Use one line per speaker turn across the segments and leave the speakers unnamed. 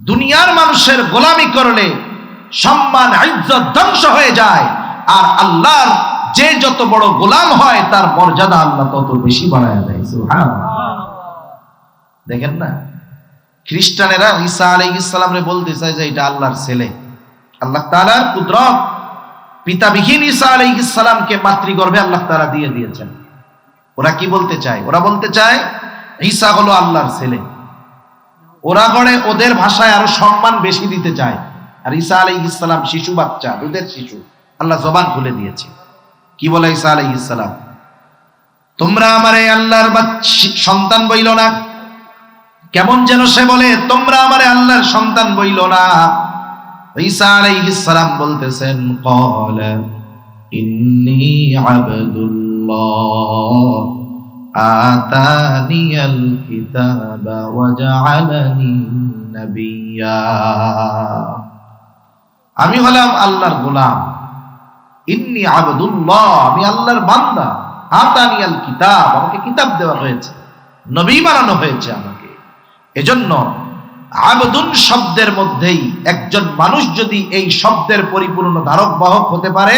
দুনিয়ার মানুষের গোলামি করলে সম্মান ইজ্জত ধ্বংস হয়ে যায়, আর আল্লাহর যে যত বড় গোলাম হয় তার মর্যাদা আল্লাহ তত বেশি বাড়ায় দেয়। সুবহানাল্লাহ। দেখেন না, খ্রিস্টানেরা ঈসা আলাইহিস সালামরে বলতে চায় যে এটা আল্লাহর ছেলে। আল্লাহ তাআলার কুদরত, পিতাবিহীন ঈসা আলাইহিস সালামকে মাতৃগর্ভে আল্লাহ তাআলা দিয়ে দিয়েছেন। ওরা কি বলতে চায়? ওরা বলতে চায় ঈসা হলো আল্লাহর ছেলে। ওরা গড়ে ওদের ভাষায় আরো সম্মান বেশি দিতে চায়, আর ঈসা আলাইহিস সালাম শিশু বাচ্চা, দুধের শিশু। আল্লাহ জবান খুলে দিয়েছে। কি বলে ঈসা আলাইহিস সালাম? তোমরা আমারে আল্লাহর সন্তান বইল না। কেমন যেন সে বলে, তোমরা আমারে আল্লাহর সন্তান বইল না। ঈসা আলাইহিস সালাম বলতেছেন, ক্বালা ইন্নী আবদুল্লাহ আতানিয়াল কিতাবা ওয়া জাআলানি নাবিয়্যা। আমি হলাম আল্লাহর গোলাম। ইন্নী আবদুল্লাহ, আমি আল্লাহর বান্দা। আতানিয়াল কিতাব, আমাকে কিতাব দেওয়া হয়েছে, নবী বানানো হয়েছে আমাকে। এজন্য আবদুন শব্দের মধ্যেই একজন মানুষ যদি এই শব্দের পরিপূর্ণ ধারক বাহক হতে পারে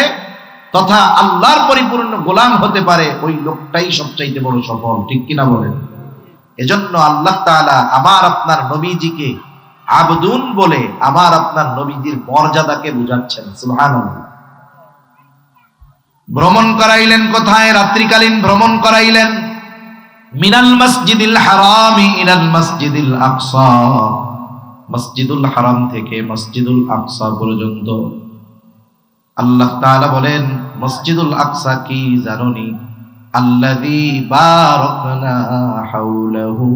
তথা আল্লাহর পরিপূর্ণ গোলাম হতে পারে, ওই লোকটাই সবচাইতে বড় সফল। ঠিক কিনা বলেন? এজন্য আল্লাহ তাআলা আমার আপনার নবীজিকে আবদুন বলে আমার আপনার নবীজির মর্যাদাকে বুঝাচ্ছেন। সুবহানাল্লাহ। ভ্রমণ করাইলেন কোথায়? রাত্রিকালীন ভ্রমণ করাইলেন। মিনাল মসজিদিল হারামি ইলাল মসজিদিল আকসা, মসজিদুল হারাম থেকে মসজিদুল আকসা পর্যন্ত। আল্লাহ তাআলা বলেন, মসজিদুল আকসা কি জানোনি? আল্লাযী বারাকনা হাওলাহু,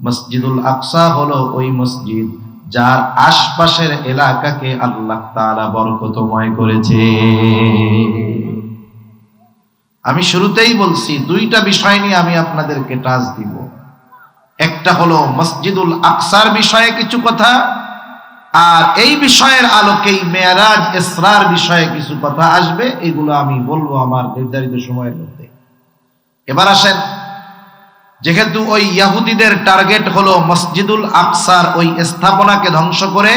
মসজিদুল আকসা হলো ওই মসজিদ যার আশপাশের এলাকাকে আল্লাহ তাআলা বরকতময় করেছে। আমি শুরুতেই বলছি, দুইটা বিষয় নিয়ে আমি আপনাদেরকে টাচ দিব। একটা হলো মসজিদুল আকসার বিষয়ে কিছু কথা, আর এই বিষয়ের আলোকেই মেরাজ ইসরার বিষয়ে কিছু কথা আসবে। এগুলো আমি বলবো আমার নির্ধারিত সময়ের মধ্যে। এবার আসেন, যেহেতু ওই ইহুদিদের টার্গেট হলো মসজিদুল আকসার ওই স্থাপনাকে ধ্বংস করে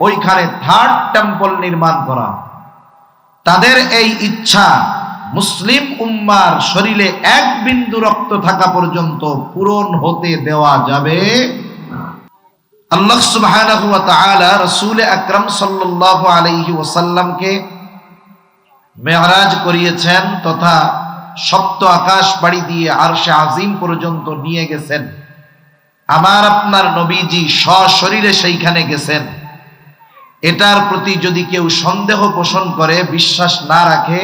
ওইখানে থার্ড টেম্পল নির্মাণ করা, তাদের এই ইচ্ছা মুসলিম উম্মার শরীরে এক বিন্দু রক্ত থাকা পর্যন্ত পূরণ হতে দেওয়া যাবে না। আল্লাহ সুবহানাহু ওয়া তাআলা রাসূল আকরাম সাল্লাল্লাহু আলাইহি ওয়াসাল্লামকে মেরাজ করিয়েছেন তথা সপ্ত আকাশ পাড়ি দিয়ে আরশে আজিম পর্যন্ত নিয়ে গেছেন। আমার আপনার নবীজি সশরীরে সেইখানে গেছেন। এটার প্রতি যদি কেউ সন্দেহ পোষণ করে, বিশ্বাস না রাখে,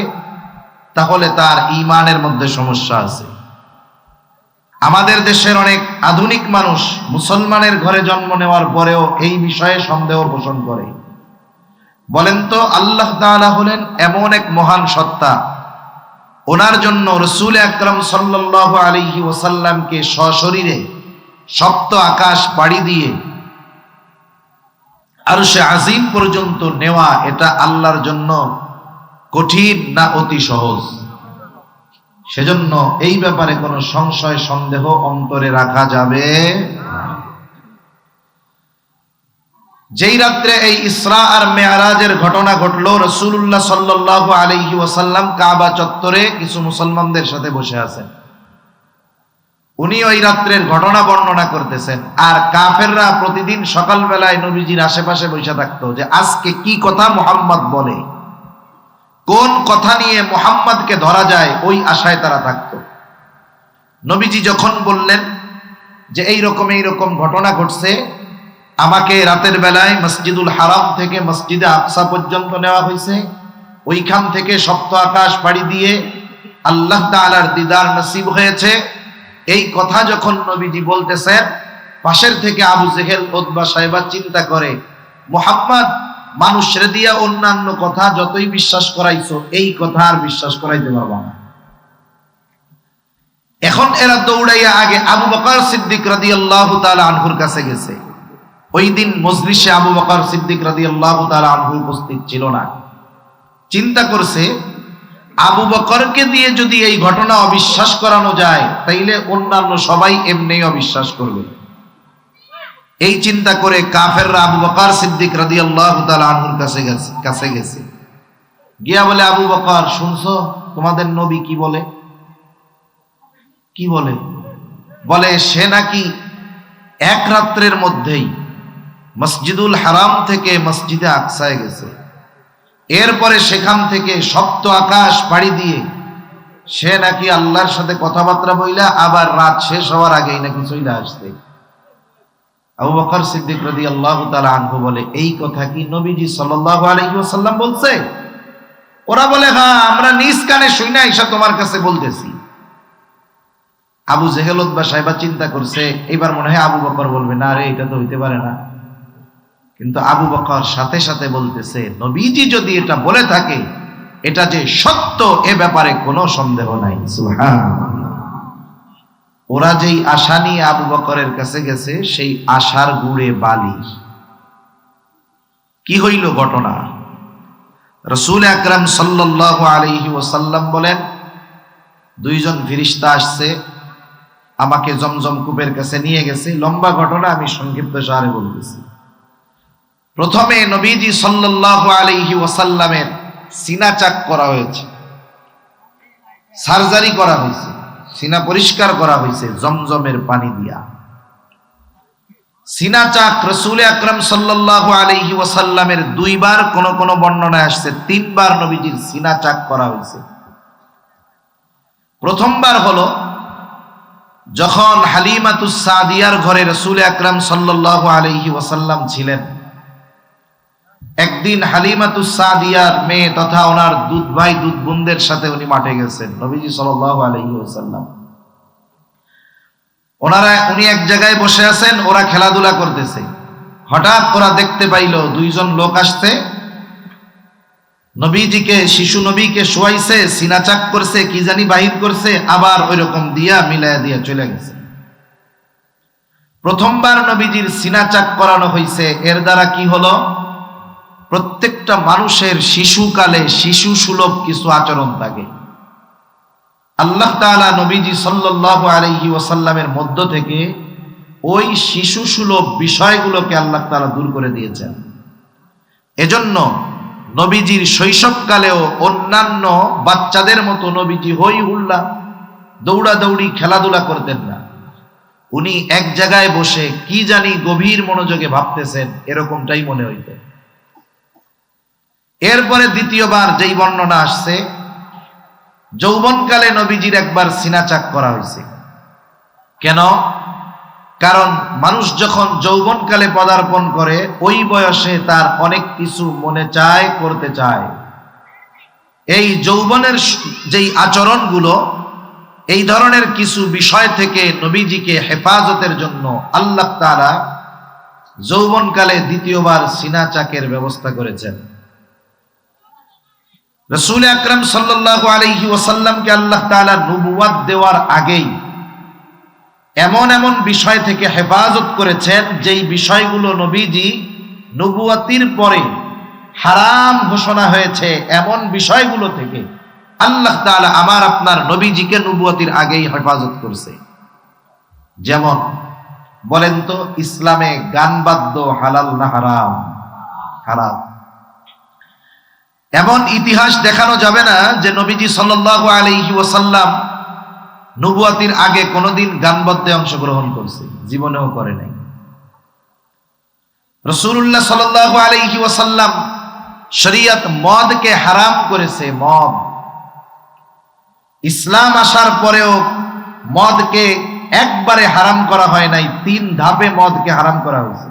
তাহলে তার ঈমানের মধ্যে সমস্যা আছে। আমাদের দেশের অনেক আধুনিক মানুষ মুসলমানের ঘরে জন্ম নেওয়ার পরেও এই বিষয়ে সন্দেহ পোষণ করে। বলেন তো, আল্লাহ তাআলা হলেন এমন এক মহান সত্তা, ওনার জন্য রাসূল আকরাম সাল্লাল্লাহু আলাইহি ওয়াসাল্লামকে সশরীরে সপ্ত আকাশ পাড়ি দিয়ে আরশে আজিম পর্যন্ত নেওয়া, এটা আল্লাহর জন্য কঠিন না অতি সহজ? সেজন্য এই ব্যাপারে কোনো সংশয় সন্দেহ অন্তরে রাখা যাবে না। যেই রাত্রে এই ইসরা আর মেরাজের ঘটনা ঘটলো, রাসূলুল্লাহ সাল্লাল্লাহু আলাইহি ওয়াসাল্লাম কাবা চত্বরে কিছু মুসলমানদের সাথে বসে আছেন। উনি ওই রাত্রের ঘটনা বর্ণনা করতেছেন, আর কাফেররা প্রতিদিন সকালবেলায় নবীজির আশেপাশে বসে থাকতো যে আজকে কি কথা মুহাম্মদ বলে, কোন কথা নিয়ে মুহাম্মদকে ধরা যায়, ওই আশায় তারা থাকতো। নবীজি যখন বললেন যে এই রকম ঘটনা ঘটছে, আমাকে রাতের বেলায় মসজিদুল হারাম থেকে মসজিদে আকসা পর্যন্ত নেওয়া হয়েছে, ওইখান থেকে সপ্ত আকাশ পাড়ি দিয়ে আল্লাহ তাআলার দিদার নসিব হয়েছে, এই কথা যখন নবীজি বলতেছেন, পাশের থেকে আবু জেহেল উতবা সাহেবা চিন্তা করে, মুহাম্মদ মানুষের দিয়া অন্যান্য কথা যতই বিশ্বাস করাইছো, এই কথা আর বিশ্বাস করাইতে পারবা না। এখন এরা দৌড়াইয়া আগে আবু বকর সিদ্দিক রাদিয়াল্লাহু তাআলা আনহুর কাছে গেছে। ওই দিন মজলিসে আবু বকর সিদ্দিক রাদিয়াল্লাহু তাআলা আনহু উপস্থিত ছিল না। চিন্তা করছে, আবু বকরকে দিয়ে যদি এই ঘটনা অবিশ্বাস করানো যায়, তাইলে অন্যান্য সবাই এমনিই অবিশ্বাস করবে। এই চিন্তা করে কাফেররা আবু বকর সিদ্দিক রাদিয়াল্লাহু তাআলা আনহুর কাছে গেছে, গিয়া বলে, আবু বকর শুনছো তোমাদের নবী কি বলে? কি বলে? বলে সে নাকি এক রাত্রের মধ্যেই মসজিদুল হারাম থেকে মসজিদে আকসায় গেছে, এরপরে সেখান থেকে সপ্ত আকাশ পাড়ি দিয়ে সে নাকি আল্লাহর সাথে কথাবার্তা বইলা আবার রাত শেষ হওয়ার আগেই নাকি চলে আসছে। আবু বকর সিদ্দিক রাদিয়াল্লাহু তাআলা আনহু বলে, এই কথা কি নবীজি সাল্লাল্লাহু আলাইহি ওয়াসাল্লাম বলছে? ওরা বলে, হ্যাঁ, আমরা নিজ কানে শুনে আইসা তোমার কাছে বলতেছি। আবু জেহেল উতবা সাহেবা চিন্তা করছে, এবার মনে হয় আবু বকর বলবে, না রে, এটা তো হইতে পারে না। কিন্তু আবু বকর সাথে সাথে বলতেছে, নবীজি যদি এটা বলে থাকে, এটা যে সত্য এ ব্যাপারে কোনো সন্দেহ নাই। সুবহানাল্লাহ। ওরা যেই আশা নিয়ে আবু বকরের কাছে গেছে, সেই আশার গুড়ে বালি। কি হইল ঘটনা? রাসূল আকরাম সাল্লাল্লাহু আলাইহি ওয়াসাল্লাম বলেন, দুইজন ফেরেশতা আসছে, আমাকে জমজম কূপের কাছে নিয়ে গেছে। লম্বা ঘটনা, আমি সংক্ষিপ্ত সারে বলতেছি। প্রথমে নবীজি সাল্লাল্লাহু আলাইহি ওয়াসাল্লামের সিনা চাক করা হয়েছে, সার্জারি করা হয়েছে, সিনা পরিষ্কার করা হয়েছে জমজমের পানি দিয়া। সিনা চাক রাসূল আকরাম সাল্লাল্লাহু আলাইহি ওয়াসাল্লামের দুইবার, কোন কোন বর্ণনায় আসছে তিনবার নবীজির সিনা চাক করা হয়েছে। প্রথমবার হলো যখন হালিমাতুস সাদিয়ার ঘরে রাসূল আকরাম সাল্লাল্লাহু আলাইহি ওয়াসাল্লাম ছিলেন। একদিন হালিমাতুস সাদিয়ার মেয়ে তথা ওনার দুধ ভাই দুধ বোনদের সাথে উনি মাঠে গেছেন, নবীজি সাল্লাল্লাহু আলাইহি ওয়াসাল্লাম। উনি এক জায়গায় বসে আছেন, ওরা খেলাধুলা করতেছে। হঠাৎ ওরা দেখতে পাইল দুইজন লোক আসছে, নবীজিকে, শিশু নবীকে শোয়াইছে, সিনাচাক করছে, কি জানি বাহির করছে, আবার ওইরকম দিয়া মিলায়া দিয়া চলে গেছে। প্রথমবার নবীজির সিনাচাক করানো হয়েছে, এর দ্বারা কি হলো? প্রত্যেকটা মানুষের শিশুকালে শিশু সুলভ কিছু আচরণ থাকে। আল্লাহ তাআলা নবীজি সাল্লাল্লাহু আলাইহি ওয়াসাল্লামের মধ্য থেকে ওই শিশু সুলভ বিষয়গুলোকে আল্লাহ তাআলা দূর করে দিয়েছেন। এজন্য নবীজির শৈশবকালেও অন্যান্য বাচ্চাদের মতো নবীজি হই হুল্লা দৌড়াদৌড়ি খেলাধুলা করতেন না। উনি এক জায়গায় বসে কি জানি গভীর মনোযোগে ভাবতেছেন, এরকমটাই মনে হইত। এরপরে দ্বিতীয়বার যেই বর্ণনা আসছে, যৌবনকালে নবীজির একবার সিনাচাক করা হয়েছে। কেন? কারণ মানুষ যখন যৌবনকালে পদার্পণ করে, ওই বয়সে তার অনেক কিছু মনে চায়, করতে চায়। এই যৌবনের যেই আচরণগুলো, এই ধরনের কিছু বিষয় থেকে নবীজিকে হেফাজতের জন্য আল্লাহ তাআলা যৌবনকালে দ্বিতীয়বার সিনাচাকের ব্যবস্থা করেছেন। রাসূল আকরাম সাল্লাল্লাহু আলাইহি ওয়াসাল্লামকে আল্লাহ তাআলা নবুয়ত দেওয়ার আগেই এমন এমন বিষয় থেকে হেফাজত করেছেন, যেই বিষয়গুলো নবীজি নবুয়তির পরে হারাম ঘোষণা হয়েছে, এমন বিষয়গুলো থেকে আল্লাহ তাআলা আমার আপনার নবীজিকে নবুয়তির আগেই হেফাজত করেছে। যেমন বলেন তো, ইসলামে গান বাদ্য হালাল না হারাম? হারাম। এমন ইতিহাস দেখানো যাবে না যে নবীজি সাল্লাল্লাহু আলাইহি ওয়াসাল্লাম নবুয়তির আগে কোনোদিন গানবাদ্যে অংশগ্রহণ করছে, জীবনেও করে নাই। রাসূলুল্লাহ সাল্লাল্লাহু আলাইহি ওয়াসাল্লাম শরীয়ত মদকে হারাম করেছে। মদ, ইসলাম আসার পরেও মদকে একবারে হারাম করা হয় নাই, 3 ধাপে মদকে হারাম করা হয়েছে।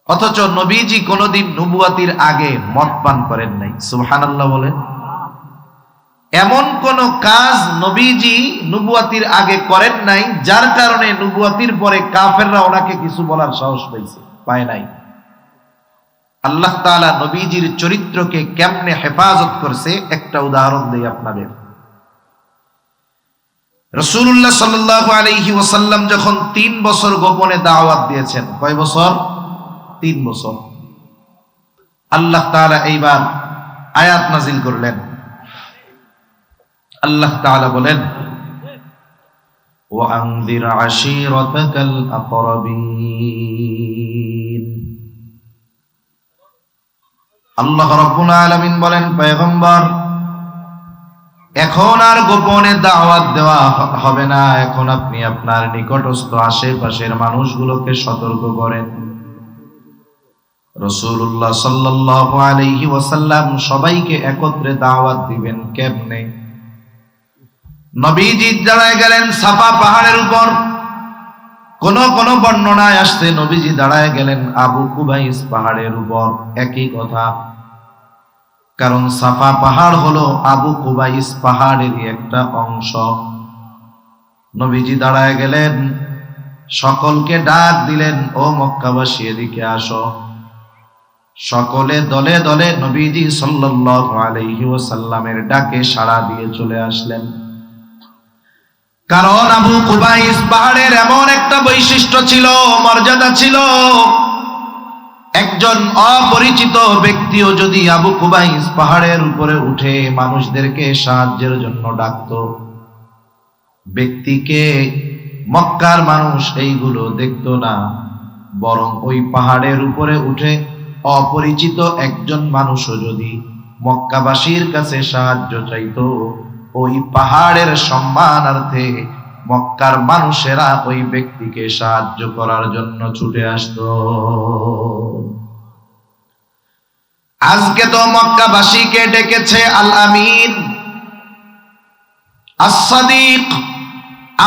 অথচ নবীজি কোনোদিন নবুয়তির আগে মদ পান করেন নাই। সুবহানাল্লাহ বলেন। এমন কোন কাজ নবীজি নবুয়তির আগে করেন নাই, যার কারণে নবুয়তির পরে কাফেররা ওনাকে কিছু বলার সাহস পায় নাই। আল্লাহ তাআলা নবীজির চরিত্রকে কেমনে হেফাজত করছে, একটা উদাহরণ দেই আপনাদের। রাসূলুল্লাহ সাল্লাল্লাহু আলাইহি ওয়াসাল্লাম যখন 3 বছর গোপনে দাওয়াত দিয়েছেন, কয় বছর? 3 বছর। আল্লাহ তাআলা এইবার আয়াত নাজিল করলেন। আল্লাহ তাআলা বলেন, وأنذر عشيرتك الأقربين আল্লাহ রাব্বুল আলামিন বলেন, পয়গম্বর এখন আর গোপনে দাওয়াত দেওয়া হবে না, এখন আপনি আপনার নিকটস্থ আশেপাশের মানুষগুলোকে সতর্ক করেন। রাসূলুল্লাহ সাল্লাল্লাহু আলাইহি ওয়াসাল্লাম সবাইকে একত্রে দাওয়াত দিবেন কেমনে? নবীজি দাঁড়ায় গেলেন সাফা পাহাড়ের উপর। কোন কোন বর্ণনায় আসছে নবীজি দাঁড়ায় গেলেন আবু কুবাইস পাহাড়ের উপর। একই কথা, কারণ সাফা পাহাড় হলো আবু কুবাইস পাহাড়েরই একটা অংশ। নবীজি দাঁড়ায় গেলেন, সকলকে ডাক দিলেন, ও মক্কাবাসী এদিকে আসো। সকলে দলে দলে নবীজি সাল্লাল্লাহু আলাইহি ওয়াসাল্লামের ডাকে সাড়া দিয়ে চলে আসলেন। কারণ আবু কুবাইস পাহাড়ের এমন একটা বৈশিষ্ট্য ছিল, মর্যাদা ছিল, একজন অপরিচিত ব্যক্তিও যদি আবু কুবাইস পাহাড়ের উপরে উঠে মানুষদেরকে সাহায্যের জন্য ডাকতো, ব্যক্তিকে মক্কার মানুষ এইগুলো দেখতো না, বরং ওই পাহাড়ের উপরে উঠে অপরিচিত একজন মানুষও যদি মক্কাবাসীর কাছে সাহায্য চাইতো, ওই পাহাড়ের সম্মানার্থে মক্কার মানুষেরা ওই ব্যক্তিকে সাহায্য করার জন্য ছুটে আসতো। আজকে তো মক্কাবাসীকে ডেকেছে আল আমিন, as-সাদিক,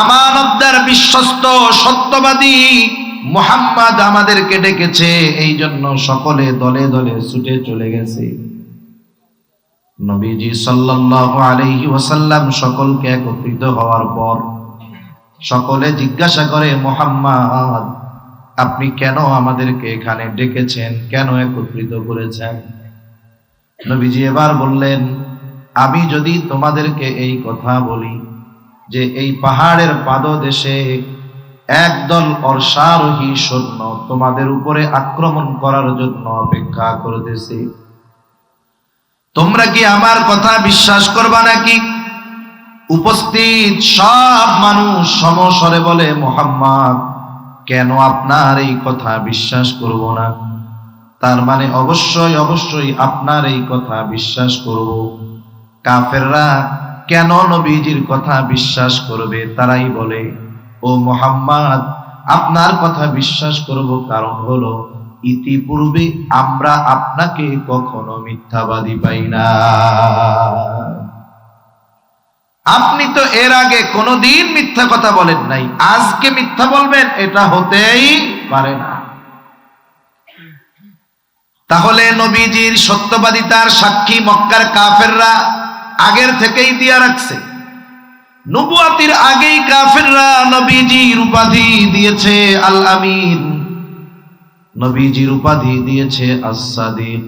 আমানতদার, বিশ্বস্ত, সত্যবাদী মুহাম্মদ আমাদেরকে ডেকেছে, এই জন্য সকলে দলে দলে ছুটে চলে গেছে। নবীজি সাল্লাল্লাহু আলাইহি ওয়াসাল্লাম সকলকে একত্রিত হওয়ার পর সকলে জিজ্ঞাসা করে, মুহাম্মদ আপনি কেন আমাদেরকে এখানে ডেকেছেন, কেন একত্রিত করেছেন? নবীজি এবার বললেন, আমি যদি তোমাদেরকে এই কথা বলি যে এই পাহাড়ের পাদদেশে একদল অশ্বারোহী সৈন্য তোমাদের উপরে আক্রমণ করার জন্য অপেক্ষা করতেছে, তোমরা কি আমার কথা বিশ্বাস করবা নাকি? উপস্থিত সব মানুষ সমস্বরে বলে, মুহাম্মদ কেন আপনার এই কথা বিশ্বাস করব না? তার মানে অবশ্যই অবশ্যই আপনার এই কথা বিশ্বাস করব। কাফেররা কেন নবীজির কথা বিশ্বাস করবে? তারাই বলে, ও মুহাম্মদ আপনার কথা বিশ্বাস করব, কারণ হলো ইতিপূর্বে আমরা আপনাকে কখনো মিথ্যাবাদী পাই না। আপনি তো এর আগে কোনোদিন মিথ্যা কথা বলেন নাই, আজকে মিথ্যা বলবেন, এটা হতেই পারে না। তাহলে নবীজির সত্যবাদিতার সাক্ষী মক্কার কাফেররা আগের থেকেই দিয়া রাখছে। নবুয়াতির আগেই কাফেররা নবীজির উপাধি দিয়েছে আল আমিন, নবীজির উপাধি দিয়েছে as-সাদিক।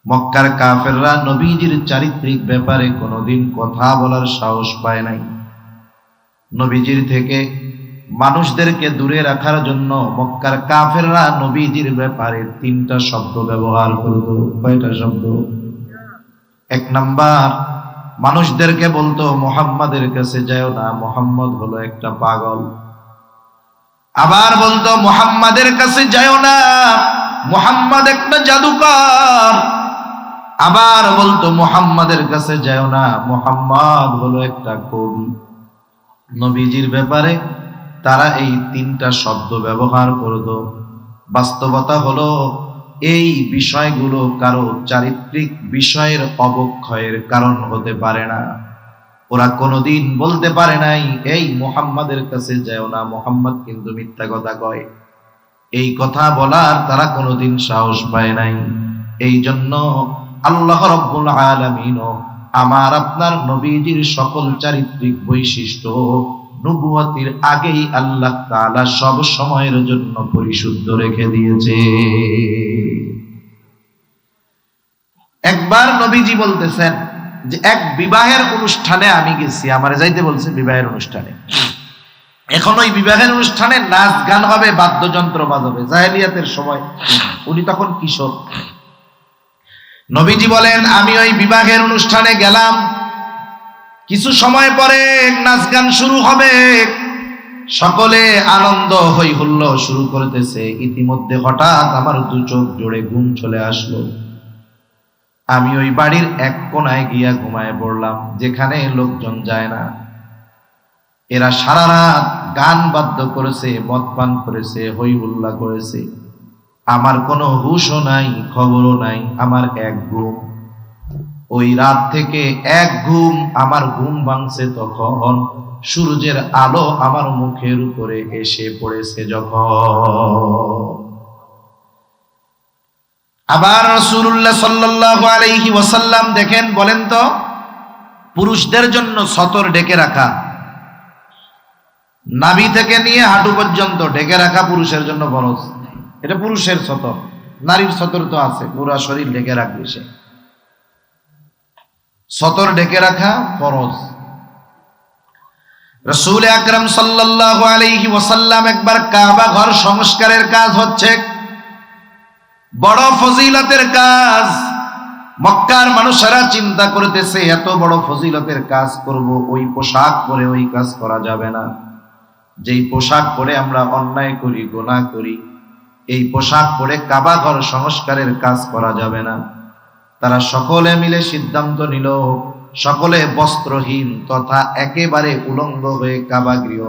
মক্কার কাফেররা নবীজির চারিত্রিক ব্যাপারে কোনোদিন কথা বলার সাহস পায় নাই। নবীজির থেকে মানুষদেরকে দূরে রাখার জন্য মক্কার কাফেররা নবীজির ব্যাপারে 3টা শব্দ ব্যবহার করত। কয়টা শব্দ? 1 নাম্বার, মানুষদেরকে বলতো মুহাম্মাদের কাছে যাও না, মুহাম্মদ হলো একটা পাগল। আবার বলতো মুহাম্মাদের কাছে যাও না, মুহাম্মদ একটা জাদুকর। আবার বলতো মুহাম্মাদের কাছে যাও না, মুহাম্মদ হলো একটা কবি। নবীজির ব্যাপারে তারা এই 3টা শব্দ ব্যবহার করত। বাস্তবতা হলো এই বিষয়গুলো কারো চারিত্রিক বিষয়ের অবক্ষয়ের কারণ হতে পারে না। ওরা কোনোদিন বলতে পারে নাই এই মুহাম্মাদের কাছে যাও না, মুহাম্মদ কিন্তু মিথ্যা কথা কয়। এই কথা বলার তারা কোনোদিন সাহস পায় নাই। এই জন্য আল্লাহ রাব্বুল আলামিন আমার আপনার নবীজির সকল চারিত্রিক বৈশিষ্ট্য নবুয়তির আগেই আল্লাহ তাআলা সব সময়ের জন্য পরিশুদ্ধ রেখে দিয়েছে। একবার নবীজি বলতেছেন যে এক বিবাহের অনুষ্ঠানে আমি গেছি, আমার যাইতে বলছে বিবাহের অনুষ্ঠানে। এখন ওই বিবাহের অনুষ্ঠানে নাচ গান হবে, বাদ্যযন্ত্র বাজাবে, জাহেলিয়াতের সময়, উনি তখন কিশোর। নবীজি বলেন আমি ওই বিবাহের অনুষ্ঠানে গেলাম, কিছু সময় পরে নাচ গান শুরু হবে, সকলে আনন্দ হই হুল্লোড় শুরু করতেছে। ইতিমধ্যে হঠাৎ আমার দু চোখ জোড়ে ঘুম চলে আসলো। আমি ওই বাড়ির এক কোনায় গিয়া ঘুমায় পড়লাম, যেখানে লোকজন যায় না। এরা সারা রাত গান বাদ্য করেছে, মদ পান করেছে, হই হুল্লা করেছে। আমার কোনো হুশও নাই, খবরও নাই। আমার এক ঘুম, ওই রাত থেকে এক ঘুম। আমার ঘুম ভাঙছে তখন সূর্যের আলো আমার মুখের উপরে এসে পড়েছে যখন। আবার রাসূলুল্লাহ সাল্লাল্লাহু আলাইহি ওয়াসাল্লাম দেখেন, বলেন তো, পুরুষদের জন্য সতর ঢেকে রাখা, নাভি থেকে নিয়ে হাঁটু পর্যন্ত ঢেকে রাখা পুরুষের জন্য ফরজ। এটা পুরুষের সতর। নারীর সতর তো আছে, পুরা শরীর ঢেকে রাখবে সে। সতর ঢেকে রাখা ফরজ। রাসূল আকরাম সাল্লাল্লাহু আলাইহি ওয়াসাল্লাম একবার কাবা ঘর সংস্কারের কাজ হচ্ছে, বড় ফজিলতের কাজ। মক্কার মানুষেরা চিন্তা করতেছে, এত বড় ফজিলতের কাজ করব, ওই পোশাক পরে ওই কাজ করা যাবে না। যেই পোশাক পরে আমরা অন্যায় করি, গুনাহ করি, এই পোশাক পরে কাবা ঘর সংস্কারের কাজ করা যাবে না। তারা সকলে মিলে সিদ্ধান্ত নিল, সকলে বস্ত্রহীন তথা একেবারে উলঙ্গ হয়ে কাবা গৃহ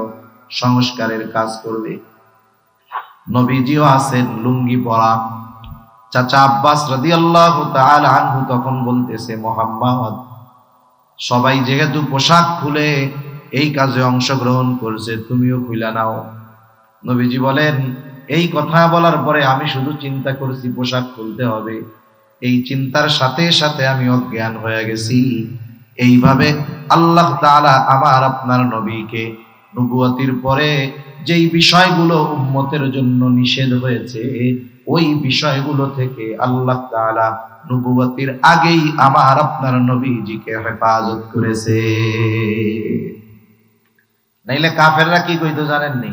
সংস্কারের কাজ করবে। নবীজিও আছেন লুঙ্গি পরা। চাচা আব্বাস রাদিয়াল্লাহু তাআলা আনহু তখন বলতেছে, মুহাম্মদ, সবাই যেহেতু পোশাক খুলে এই কাজে অংশগ্রহণ করছে, তুমিও খুলে নাও। নবীজি বলেন, এই কথা বলার পরে আমি শুধু চিন্তা করছি পোশাক খুলতে হবে। এই চিন্তার সাথে সাথে আমি অজ্ঞান হয়ে গেছি। এইভাবে আল্লাহ তাআলা আমার আপনার নবীকে নবুয়তির পরে যেই বিষয়গুলো উম্মতের জন্য নিষেধ হয়েছে, ওই বিষয়গুলো থেকে আল্লাহ তাআলা নবুয়তির আগেই আমার আপনার নবীজিকে হেফাজত করেছে। নাইলে কাফেররা কি কইতো জানেন নি?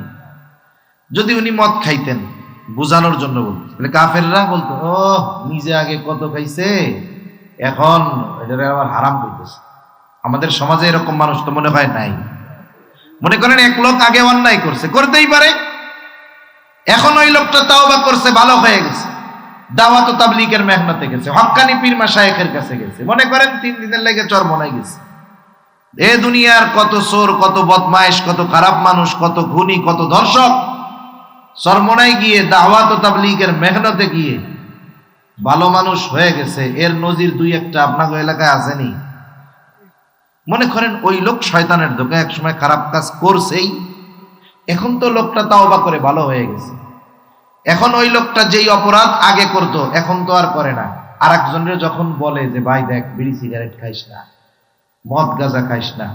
যদি উনি মদ খাইতেন, বুঝানোর জন্য বলতো, কাফেররা বলতো, ও নিজে আগে কত খাইছে, এখন এটা আবার হারাম করতেছে। আমাদের সমাজে এরকম মানুষ তো মনে হয় নাই। মনে করেন এক লোক আগে অন্যায় করছে, করতেই পারে, এখন ওই লোকটা তাওবা করছে, ভালো হয়ে গেছে, দাওয়াত ও তাবলীগের মেহনতে গেছে, হক্কানি পীর মাশায়েখের কাছে গেছে, মনে করেন 3 দিনের লেগে চরমনায় গেছে। এ দুনিয়ার কত চোর, কত বদমাইশ, কত খারাপ মানুষ, কত খুনি, কত ধর্ষক চরমনায় গিয়ে দাওয়াত ও তাবলীগের মেহনতে গিয়ে ভালো মানুষ হয়ে গেছে। এর নজির 2-1টা আপনাদের এলাকায় আসেনি? মনে করেন ওই লোক শয়তানের ধোঁকায় একসময় খারাপ কাজ করছেই, এখন তো লোকটা তাওবা করে ভালো হয়ে গেছে। এখন ওই লোকটা যেই অপরাধ আগে করতো, এখন তো আর করে না। আর একজনের যখন বলে যে ভাই দেখ, বিড়ি সিগারেট খাইস না, মদ গাঁজা খাইস না,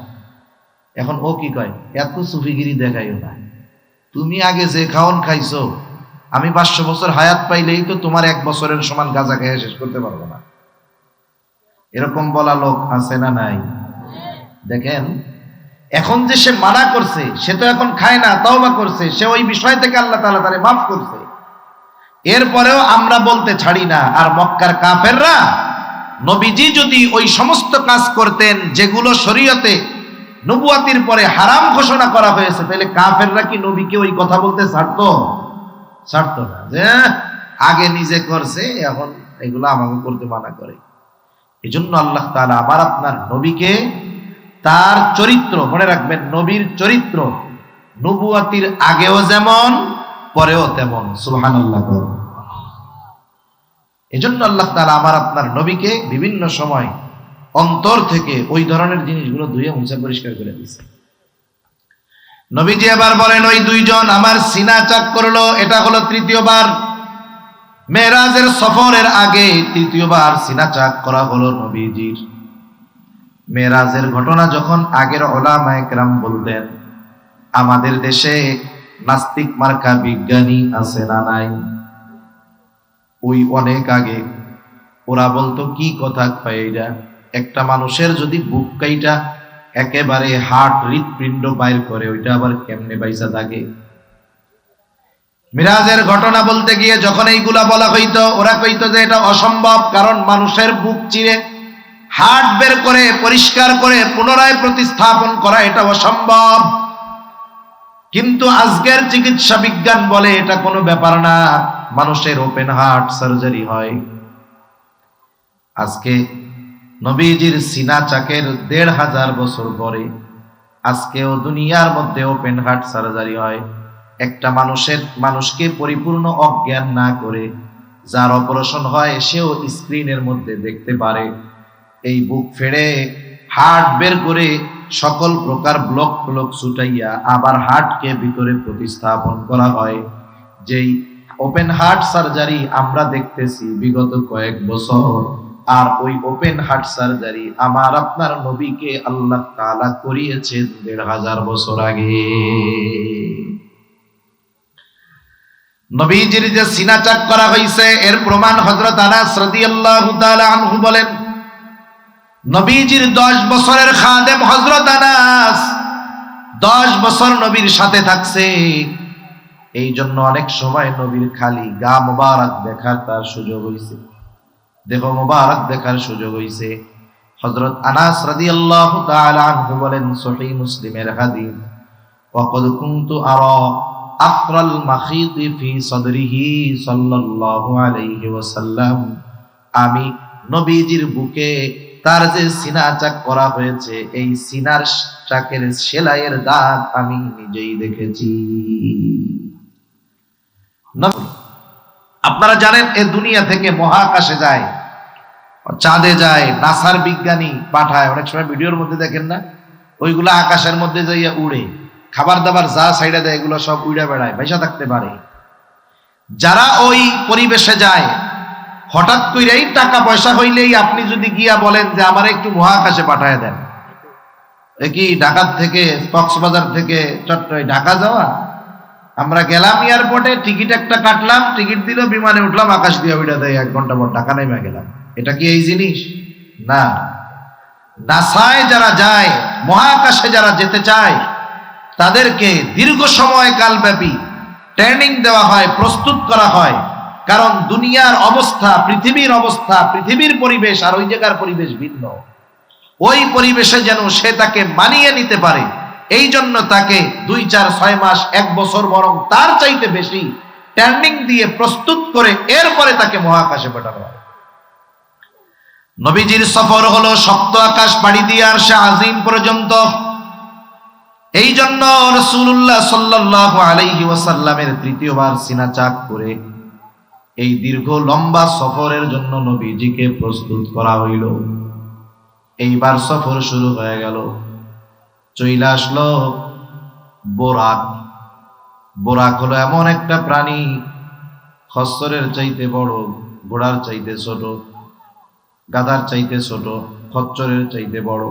এখন ও কি কয়, এত সুফিগিরি দেখাইও না, তুমি আগে যে খাওন খাইছো, আমি 500 বছর হায়াত পাইলেই তো তোমার 1 বছরের সমান গাঁজা খেয়ে শেষ করতে পারবো না। এরকম বলা লোক আছে না নাই? দেখেন, এখন যে সে মানা করছে, সে তো এখন খায় না, তাওবা করছে, সে ওই বিষয় থেকে আল্লাহ তাআলা তারে মাফ করছে। এরপরেও আমরা বলতে ছাড়ি না। আর মক্কার কাফেররা, নবীজি যদি ওই সমস্ত কাজ করতেন যেগুলো শরীয়তে নবুয়তির পরে হারাম ঘোষণা করা হয়েছে, তাহলে কাফেররা কি নবীকে ওই কথা বলতে ছাড়তো? ছাড়তো না, যে আগে নিজে করছে, এখন এগুলো আমাকে করতে মানা করে। এজন্য আল্লাহ তাআলা আবার আপনার নবীকে তার চরিত্র, মনে রাখবেন, নবীর চরিত্র নবুয়তির আগেও যেমন পরেও তেমন। সুবহানাল্লাহ। এজন্য আল্লাহ তাআলা আমার আপনার নবীকে বিভিন্ন সময় অন্তর থেকে ওই ধরনের জিনিসগুলো ধুয়ে মুছে পরিষ্কার করে দিয়েছে। নবীজি এবার বলেন, ওই 2 জন আমার সিনা চাক করলো। এটা হলো 3য়-বার, মেরাজের সফরের আগে 3য়-বার সিনা চাক করা হলো নবীজির। মেরাজের ঘটনা যখন আগের উলামায়ে কেরাম বলতেন, আমাদের দেশে নাস্তিক মার্কা বিজ্ঞানী আছে না নাই? ওই অনেক আগে ওরা বলতো, কি কথা কয় এটা, একটা মানুষের যদি বুক কাইটা একেবারে হার্ট, হৃৎপিণ্ড বাইর করে, ওইটা আবার কেমনে বাইসা থাকে? মিরাজের ঘটনা বলতে গিয়ে যখন এইগুলা বলা হইতো, ওরা কইতো যে এটা অসম্ভব, কারণ মানুষের বুক চিরে হার্ট বের করে পরিষ্কার করে পুনরায় প্রতিস্থাপন করা এটা অসম্ভব। কিন্তু আজকের চিকিৎসা বিজ্ঞান বলে এটা কোনো ব্যাপার না, মানুষের ওপেন হার্ট সার্জারি হয়। আজকে নবীজির সিনা চাকের ১৫০০ বছর পরে আজকেও দুনিয়ার মধ্যে ওপেন হার্ট সার্জারি হয়। একটা মানুষকে পরিপূর্ণ অজ্ঞান না করে যার অপারেশন হয় সেও স্ক্রিনের মধ্যে দেখতে পারে। এই বুক ফেড়ে হার্ট বের করে সকল প্রকার ব্লক ছুটাইয়া আবার হার্টকে ভিতরে প্রতিস্থাপন করা হয়। যেই ওপেন হার্ট সার্জারি আমরা দেখতেছি বিগত কয়েক বছর, আর ওই ওপেন হার্ট সার্জারি আমার আপনার নবীকে আল্লাহ তাআলা করিয়েছেন ১৫০০ বছর আগে। নবীজির যে সিনা চাক করা হয়েছে এর প্রমাণ হযরত আনাস রাদিয়াল্লাহু তাআলা আনহু বলেন, নবীজির ১০ বছরের খাদেম হযরত আনাস ১০ বছর নবীর সাথে থাকছে। এই জন্য অনেক সময় নবীর খালি গা মোবারক দেখার তার সুযোগ হয়েছে, দেহ মোবারক দেখার সুযোগ হয়েছে। হযরত আনাস রাদিয়াল্লাহু তাআলা আনহু বলেন, সহিহ মুসলিমের হাদিস, ওয়াকাদ কুনতু আরা আফরাল মাখিতি ফি সাদরিহি সাল্লাল্লাহু আলাইহি ওয়াসাল্লাম, আমি নবীজির বুকে তার যে সিনা চাক করা হয়েছে এই সিনার চাকের সেলাইয়ের দাগ আমি নিজেই দেখেছি। আপনারা জানেন এ দুনিয়া থেকে মহাকাশে যায়, চাঁদে যায়, নাসার বিজ্ঞানী পাঠায়, অনেক সময় ভিডিওর মধ্যে দেখেন না, ওইগুলা আকাশের মধ্যে যাইয়া উড়ে, খাবার দাবার যা সাইডে দেয় এগুলো সব উড়ে বেড়ায়, পয়সা থাকতে পারে। যারা ওই পরিবেশে যায় হঠাৎ কইরাই টাকা পয়সা হইলেই আপনি যদি গিয়া বলেন যে আমার একটু মহাকাশে পাঠায় দেন, এ কি ঢাকার থেকে কক্সবাজার থেকে ঢাকা যাওয়া? আমরা গেলাম এয়ারপোর্টে, টিকিট একটা কাটলাম, টিকিট দিল, বিমানে উঠলাম, আকাশ দিয়ে উড়ে দেয় ১ ঘন্টা পর ঢাকা নেমে গেলাম। এটা কি এই জিনিস? না। নাসায় যারা যায়, মহাকাশে যারা যেতে চায় তাদেরকে দীর্ঘ সময় কালব্যাপী ট্রেনিং দেওয়া হয়, প্রস্তুত করা হয়। কারণ দুনিয়ার অবস্থা, পৃথিবীর অবস্থা, পৃথিবীর পরিবেশ আর ওই জায়গার পরিবেশ ভিন্ন। ওই পরিবেশে যেন সে তাকে মানিয়ে নিতে পারে, এই জন্য তাকে ২, ৪, ৬ মাস, ১ বছর, বরং তার চাইতে বেশি ট্রেনিং দিয়ে প্রস্তুত করে এরপরে তাকে মহাকাশে পাঠানো হয়। নবীজির সফর হলো সপ্ত আকাশ পাড়ি দিয়ে আরশে আজিম পর্যন্ত। এই জন্য রাসূলুল্লাহ সাল্লাল্লাহু আলাইহি ওয়াসাল্লামের তৃতীয়বার সিনা চাক করে এই দীর্ঘ লম্বা সফরের জন্য নবীজিকে প্রস্তুত করা হইল। এইবার সফর শুরু হয়ে গেল, চলে আসলো বোরাক। বোরাক হলো এমন একটা প্রাণী, খচ্চরের চাইতে বড়, ঘোড়ার চাইতে ছোট, গাধার চাইতে ছোট, খচ্চরের চাইতে বড়।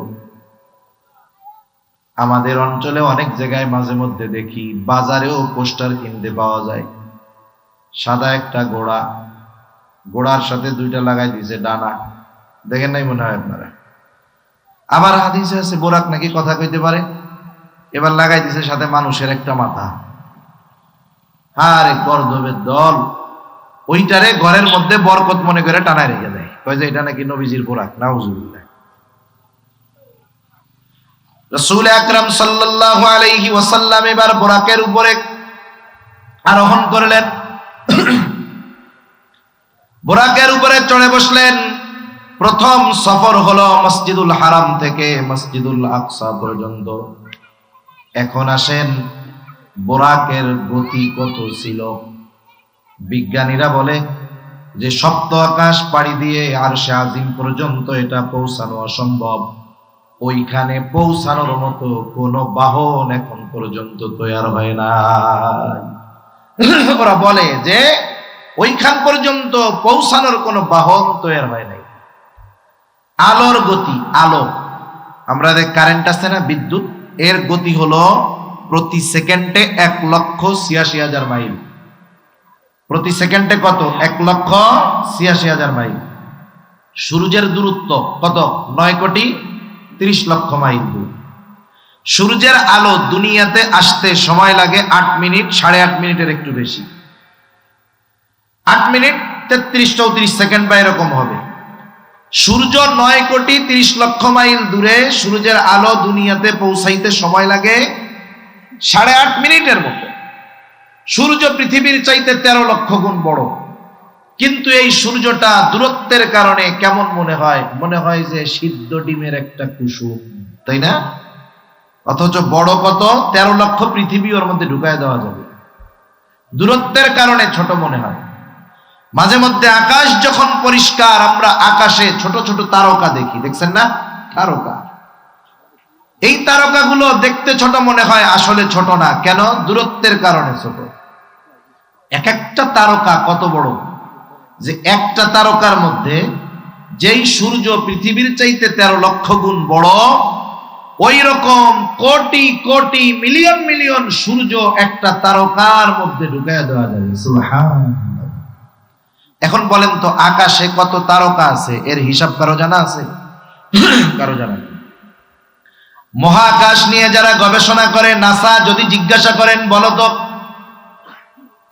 আমাদের অঞ্চলে অনেক জায়গায় মাঝে মধ্যে দেখি, বাজারেও পোস্টার কিনতে পাওয়া যায়, সাদা একটা ঘোড়া, ঘোড়ার সাথে 2টা লাগাই দিয়েছে ডানা, দেখেন নাই মনে হয় আপনারা? আবার হাদিসে আছে বোরাক নাকি কথা কইতে পারে, এবার লাগাই দিয়েছে সাথে মানুষের একটা মাথা। আরে গর্দবের দল, ওইটারে ঘরের মধ্যে বরকত মনে করে টানায় রেখে দেয়, কয় যে এটা নাকি নবীজির বোরাক। নাউজুবিল্লাহ। রাসূল আকরাম সাল্লাল্লাহু আলাইহি ওয়াসাল্লাম এবার বোরাকের উপরে আরোহণ করলেন, বোরাকের উপরে চড়ে বসলেন। প্রথম সফর হলো মসজিদুল হারাম থেকে মসজিদুল আকসা পর্যন্ত। এখন আসেন বোরাকের গতি কত ছিল। বিজ্ঞানীরা বলে যে সপ্ত আকাশ পাড়ি দিয়ে আরশে আজিম পর্যন্ত এটা পৌঁছানো অসম্ভব, ওইখানে পৌঁছানোর মতো কোনো বাহন এখন পর্যন্ত তৈরি হয় না। ওরা বলে যে ওইখান পর্যন্ত পৌঁছানোর কোনো বাহন তৈরি হয় নাই। আলোর গতি, আলো, আমরা যে কারেন্ট আছে না, বিদ্যুৎ, এর গতি হলো প্রতি সেকেন্ডে ১,৮৬,০০০ মাইল। প্রতি সেকেন্ডে কত? ১,৮৬,০০০ মাইল। সূর্যের দূরত্ব কত? ৯,৩০,০০,০০০ মাইল দূর। সূর্যের আলো দুনিয়াতে আসতে সময় লাগে ৮ মিনিট, ৮.৫ মিনিটের একটু বেশি, ৮ মিনিট ৩৩-৩৪ সেকেন্ড বা এরকম হবে। সূর্য 9,30,00,000 মাইল দূরে, সূর্যের আলো দুনিয়াতে পৌঁছাইতে সময় লাগে 8.5 মিনিটের মতো। সূর্য পৃথিবীর চাইতে 13 লক্ষ গুণ বড়, কিন্তু এই সূর্যটা দূরত্বের কারণে কেমন মনে হয়? মনে হয় যে সিদ্ধ ডিমের একটা কুসুম, তাই না? অথচ বড় কত? 13 লক্ষ পৃথিবী ওর মধ্যে ঢুকায় দেওয়া যাবে। দূরত্বের কারণে ছোট মনে হয়। মাঝে মধ্যে আকাশ যখন পরিষ্কার, আমরা আকাশে ছোট ছোট তারকা দেখি, দেখছেন না? তারকা, এই তারকাগুলো দেখতে ছোট মনে হয়, আসলে ছোট না। কেন? দূরত্বের কারণে ছোট। এক একটা তারকা কত বড়, যে একটা তারকার মধ্যে যেই সূর্য পৃথিবীর চাইতে 13 লক্ষ গুণ বড়, ওই রকম কোটি কোটি মিলিয়ন মিলিয়ন সূর্য একটা তারকার মধ্যে ঢুকায় দেওয়া যাবে। সুবহানাল্লাহ। এখন বলেন তো, আকাশে কত তারকা আছে, এর হিসাব কারো জানা আছে? কারো জানা নেই। মহাকাশ নিয়ে যারা গবেষণা করে, নাসা যদি জিজ্ঞাসা করেন, বলো তো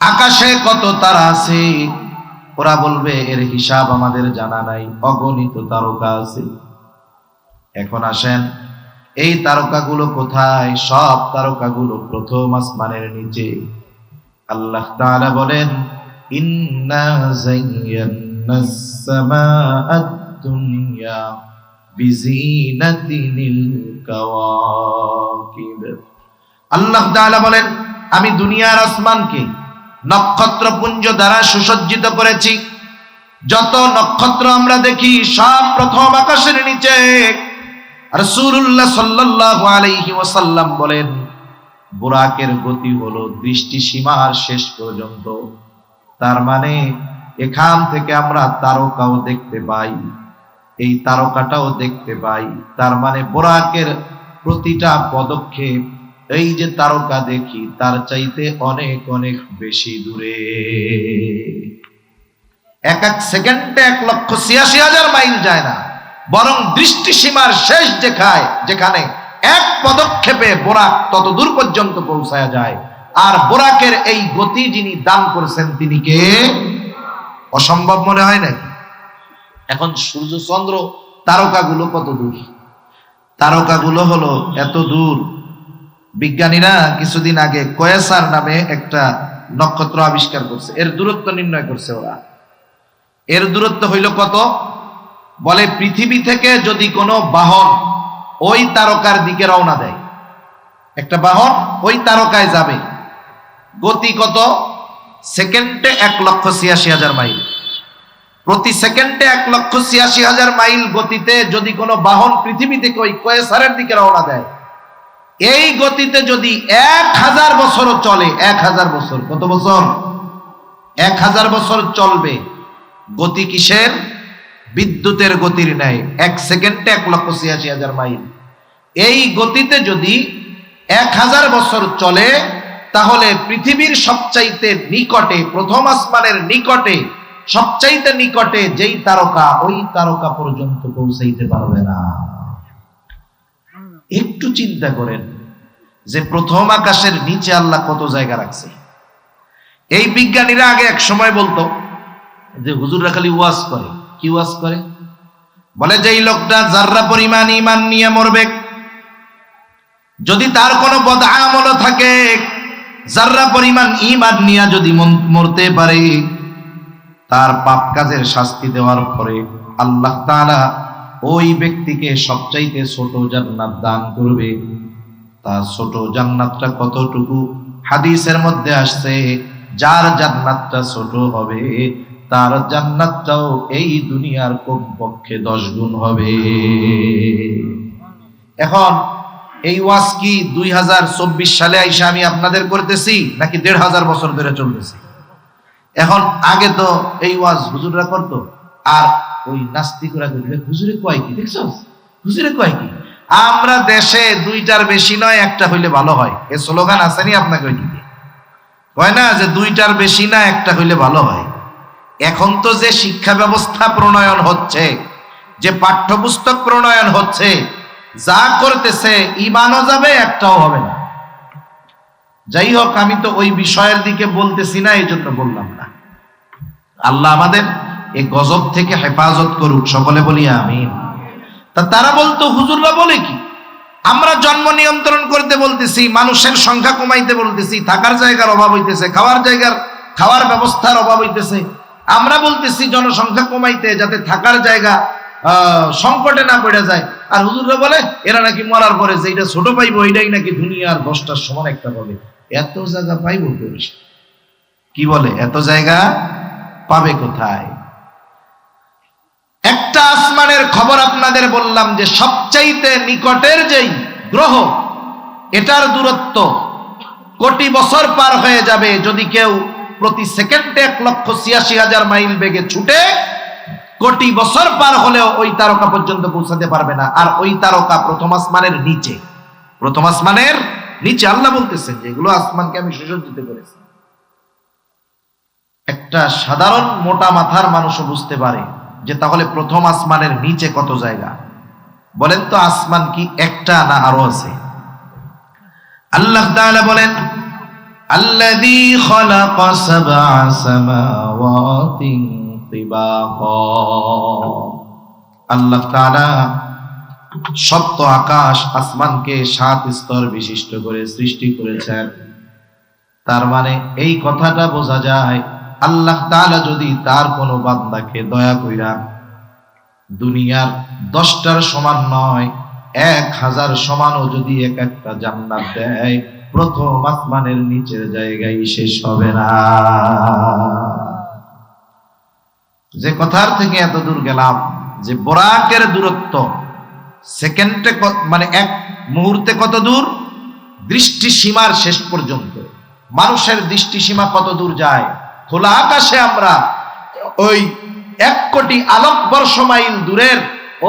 আকাশে কত তারা আছে, ওরা বলবে এর হিসাব আমাদের জানা নাই, অগণিত তারকা আছে। এখন আসেন, এই তারকাগুলো কোথায়? সব তারকাগুলো প্রথম আসমানের নিচে। আল্লাহ তাআলা বলেন, ইন্না যায়্যানাস সামাআদ দুনিয়া বিজিনাতিল কাওয়াকিব। আল্লাহ তাআলা বলেন, আমি দুনিয়ার আসমানকে নক্ষত্রপুঞ্জ দ্বারা সুসজ্জিত করেছি। যত নক্ষত্র আমরা দেখি সব প্রথম আকাশের নিচে। রাসূলুল্লাহ সাল্লাল্লাহু আলাইহি ওয়াসাল্লাম বলেন, বুরাকের গতি হলো দৃষ্টি সীমার শেষ পর্যন্ত। তার মানে এখান থেকে আমরা তারকাও দেখতে পাই, এই তারকাটাও দেখতে পাই। তার মানে বুরাকের প্রতিটা পদক্ষেপ, এই যে তারকা দেখি, তার চাইতে অনেক অনেক বেশি দূরে। এক এক সেকেন্ডে 1,86,000 মাইল যায় না, বরং দৃষ্টি সীমার শেষ যেখানে এক পদক্ষেপে বোরাক তত দূর পর্যন্ত পৌঁছায়া যায়। আর বোরাকের এই গতি যিনি দান করেছেন, তিনি কে? অসম্ভব মনে হয় নাকি? এখন সূর্য চন্দ্র তারকাগুলো কত দূর? তারকাগুলো হলো এত দূর, বিজ্ঞানীরা কিছুদিন আগে কোয়েসার নামে একটা নক্ষত্র আবিষ্কার করছে, এর দূরত্ব নির্ণয় করছে ওরা। এর দূরত্ব হইল কত? বলে পৃথিবী থেকে যদি কোনো বাহন ওই তারকার দিকে রওনা দেয়, একটা বাহন ওই তারকায় যাবে, গতি কত? সেকেন্ডে 1,86,000 মাইল। প্রতি সেকেন্ডে 1,86,000 মাইল গতিতে যদি কোনো বাহন পৃথিবী থেকে ওই কোয়েসারের দিকে রওনা দেয়, এই গতিতে যদি 1000 বছরও চলে, 1000 বছর, কত বছর? 1000 বছর চলবে। গতি কিসের? বিদ্যুতের গতির ন্যায়। 1 সেকেন্ডে 1,86,000 মাইল। এই গতিতে যদি 1000 বছর চলে, তাহলে পৃথিবীর সবচাইতে নিকটে, প্রথম আসমানের নিকটে, সবচাইতে নিকটে যেই তারকা, ওই তারকা পর্যন্ত পৌঁছাইতে পারবে না। একটু চিন্তা করেন যে প্রথম আকাশের নিচে আল্লাহ কত জায়গা রাখছে। এই বিজ্ঞানীরা আগে এক সময় বলতো যে হুজুররা খালি ওয়াজ করে। কি ওয়াজ করে? বলে যে এই লোকটা যাররা পরিমাণ ঈমান নিয়ে মরবে, যদি তার কোনো বদআমল থাকে, যাররা পরিমাণ ঈমান নিয়ে যদি মরতে পারে, তার পাপ কাজের শাস্তি দেওয়ার পরে আল্লাহ তাআলা ওই ব্যক্তিকে সবচাইতে ছোট জান্নাত দান করবে। তার ছোট জান্নাতটা কতটুকু? হাদিসের মধ্যে আসছে, যার জান্নাতটা ছোট হবে, তার জান্নাতটাও এই দুনিয়ার কমপক্ষে 10 গুণ হবে। এখন এই ওয়াজ কি 2024 সালে আইসা আমি আপনাদের করতেছি, নাকি 1500 বছর ধরে চলতেছি? এখন আগে তো এই ওয়াজ হুজুররা করতো, আর ওই নাস্তিকরা করলে হুজুরে কয় কি, দেখছো? হুজুরে কয় কি? আমরা দেশে 2টার বেশি নয়, একটা হইলে ভালো হয়, এ স্লোগান আসেনি আপনাকে? ওইদিকে কয় না যে 2টার বেশি না, একটা হইলে ভালো হয়। এখন তো যে শিক্ষা ব্যবস্থা প্রণয়ন হচ্ছে, যে পাঠ্যপুস্তক প্রণয়ন হচ্ছে, যা করতেছে ঈমানও যাবে, একটাও হবে না। যাই হোক, আমি তো ওই বিষয়ের দিকে বলতেছি না, এই জন্য বললাম না। আল্লাহ আমাদের এই গজব থেকে হেফাজত করুক, সকলে বলি আমিন। তারা বলতো হুজুররা বলে কি, আমরা জন্ম নিয়ন্ত্রণ করতে বলতেছি, মানুষের সংখ্যা কমাইতে বলতেছি, থাকার জায়গার অভাব হইতেছে, খাওয়ার ব্যবস্থার অভাব হইতেছে, আমরা বলতেছি জনসংখ্যা কমাইতে যাতে থাকার জায়গা সংকটে না পড়ে যায়। আর হুজুররা বলে এরা নাকি মরার পরে যেটা ছোট পাইবো এটাই নাকি দুনিয়ার 10টার সমান একটা পাবে। এত জায়গা পাইবো কি বলে, এত জায়গা পাবে কোথায়? একটা আসমানের খবর আপনাদের বললাম যে সবচাইতে নিকটের যেই গ্রহ, এটার দূরত্ব কোটি বছর পার হয়ে যাবে যদি কেউ প্রতি সেকেন্ডে 1,86,000 মাইল বেগে ছুটে। কোটি বছর পার হলেও ওই তারকা পর্যন্ত পৌঁছাতে পারবে না। আর ওই তারকা প্রথম আসমানের নিচে, প্রথম আসমানের নিচে। আল্লাহ বলতেছেন যে এগুলো আসমানকে আমি সুসজ্জিত করেছি। একটা সাধারণ মোটা মাথার মানুষও বুঝতে পারে যে তাহলে প্রথম আসমানের নিচে কত জায়গা। বলেন তো আসমান কি একটা না আরো আছে? আল্লাহ তাআলা বলেন আল্লাযী খালাকা সাবআ সামাওয়াতিন তিবাকা। আল্লাহ তাআলা সপ্ত আকাশ আসমানকে 7 স্তর বিশিষ্ট করে সৃষ্টি করেছেন। তার মানে এই কথাটা বোঝা যায় আল্লাহ তাআলা যদি তার কোনো বান্দাকে দয়া কইরা দুনিয়ার 10টার সমান নয় 1000 সমানও যদি এক একটা জান্নাত দেয়, প্রথম আসমানের নিচের জায়গায় শেষ হবে না। যে কথার থেকে এত দূর গেলাম যে বোরাকের দূরত্ব সেকেন্ডে মানে এক মুহূর্তে কত দূর, দৃষ্টি সীমার শেষ পর্যন্ত। মানুষের দৃষ্টি সীমা কত দূর যায়? খোলা আকাশে আমরা ওই 1 কোটি আলোকবর্ষ মাইল দূরের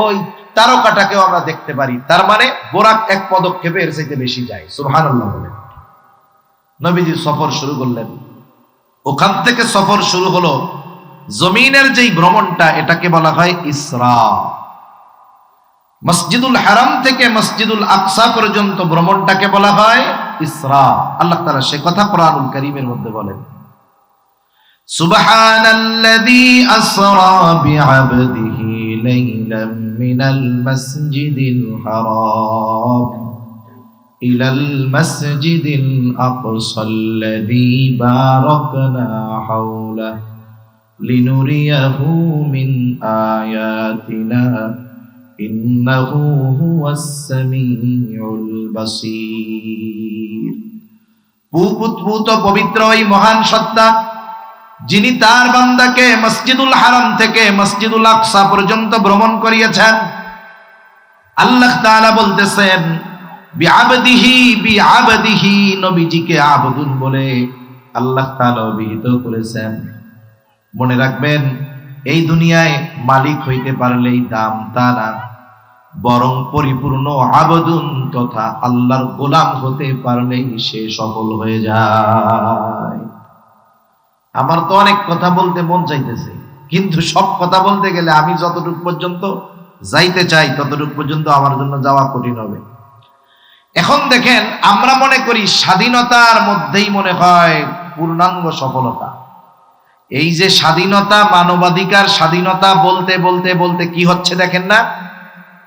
ওই তারকাটাকেও আমরা দেখতে পারি। তার মানে বোরাক এক পদক্ষেপে এর চাইতে বেশি যায়। সুবহানাল্লাহ বলে নবীজি সফর শুরু করলেন। ওখান থেকে সফর শুরু হলো। জমিনের যেই ভ্রমণটা, এটাকে বলা হয় ইসরা। মসজিদুল হারাম থেকে মসজিদুল আকসা পর্যন্ত ভ্রমণটাকে বলা হয় ইসরা। আল্লাহ তাআলা সে কথা কোরআনুল কারীমের মধ্যে বলেন, সুবহানাল্লাযী আসরা বিআবদিহি লাইলাম মিনাল মাসজিদিল হারাম ইলাল মাসজিদিল আকসাল্লাযী বারাকনা হাওলা লিনুরিয়াহু মিন আয়াতিনা ইন্নাহু হুয়াস সামিউল বাসীর। পুত পবিত্র ওই মহান সত্তা যিনি তার বান্দাকে মসজিদুল হারাম থেকে মসজিদুল আকসা পর্যন্ত ভ্রমণ করিয়েছেন। আল্লাহ তাআলা বলতেছেন বিআবদিহি, নবীজিকে আবদুন বলে আল্লাহ তাআলা অভিহিত করেছেন। মনে রাখবেন, এই দুনিয়ায় মালিক হইতে পারলেই দাম তা না, বরং পরিপূর্ণ আবদুন তথা আল্লাহর গোলাম হতে পারলেই সে সফল হয়ে যায়। আমার তো অনেক কথা বলতে মন চাইতেছে, কিন্তু সব কথা বলতে গেলে আমি যতটুকু পর্যন্ত যাইতে চাই ততটুকু পর্যন্ত আমার জন্য যাওয়া কঠিন হবে। এখন দেখেন, আমরা মনে করি স্বাধীনতার মধ্যেই মনে হয় পূর্ণাঙ্গ সফলতা। এই যে স্বাধীনতা, মানবাধিকার স্বাধীনতা বলতে বলতে বলতে কি হচ্ছে দেখেন না?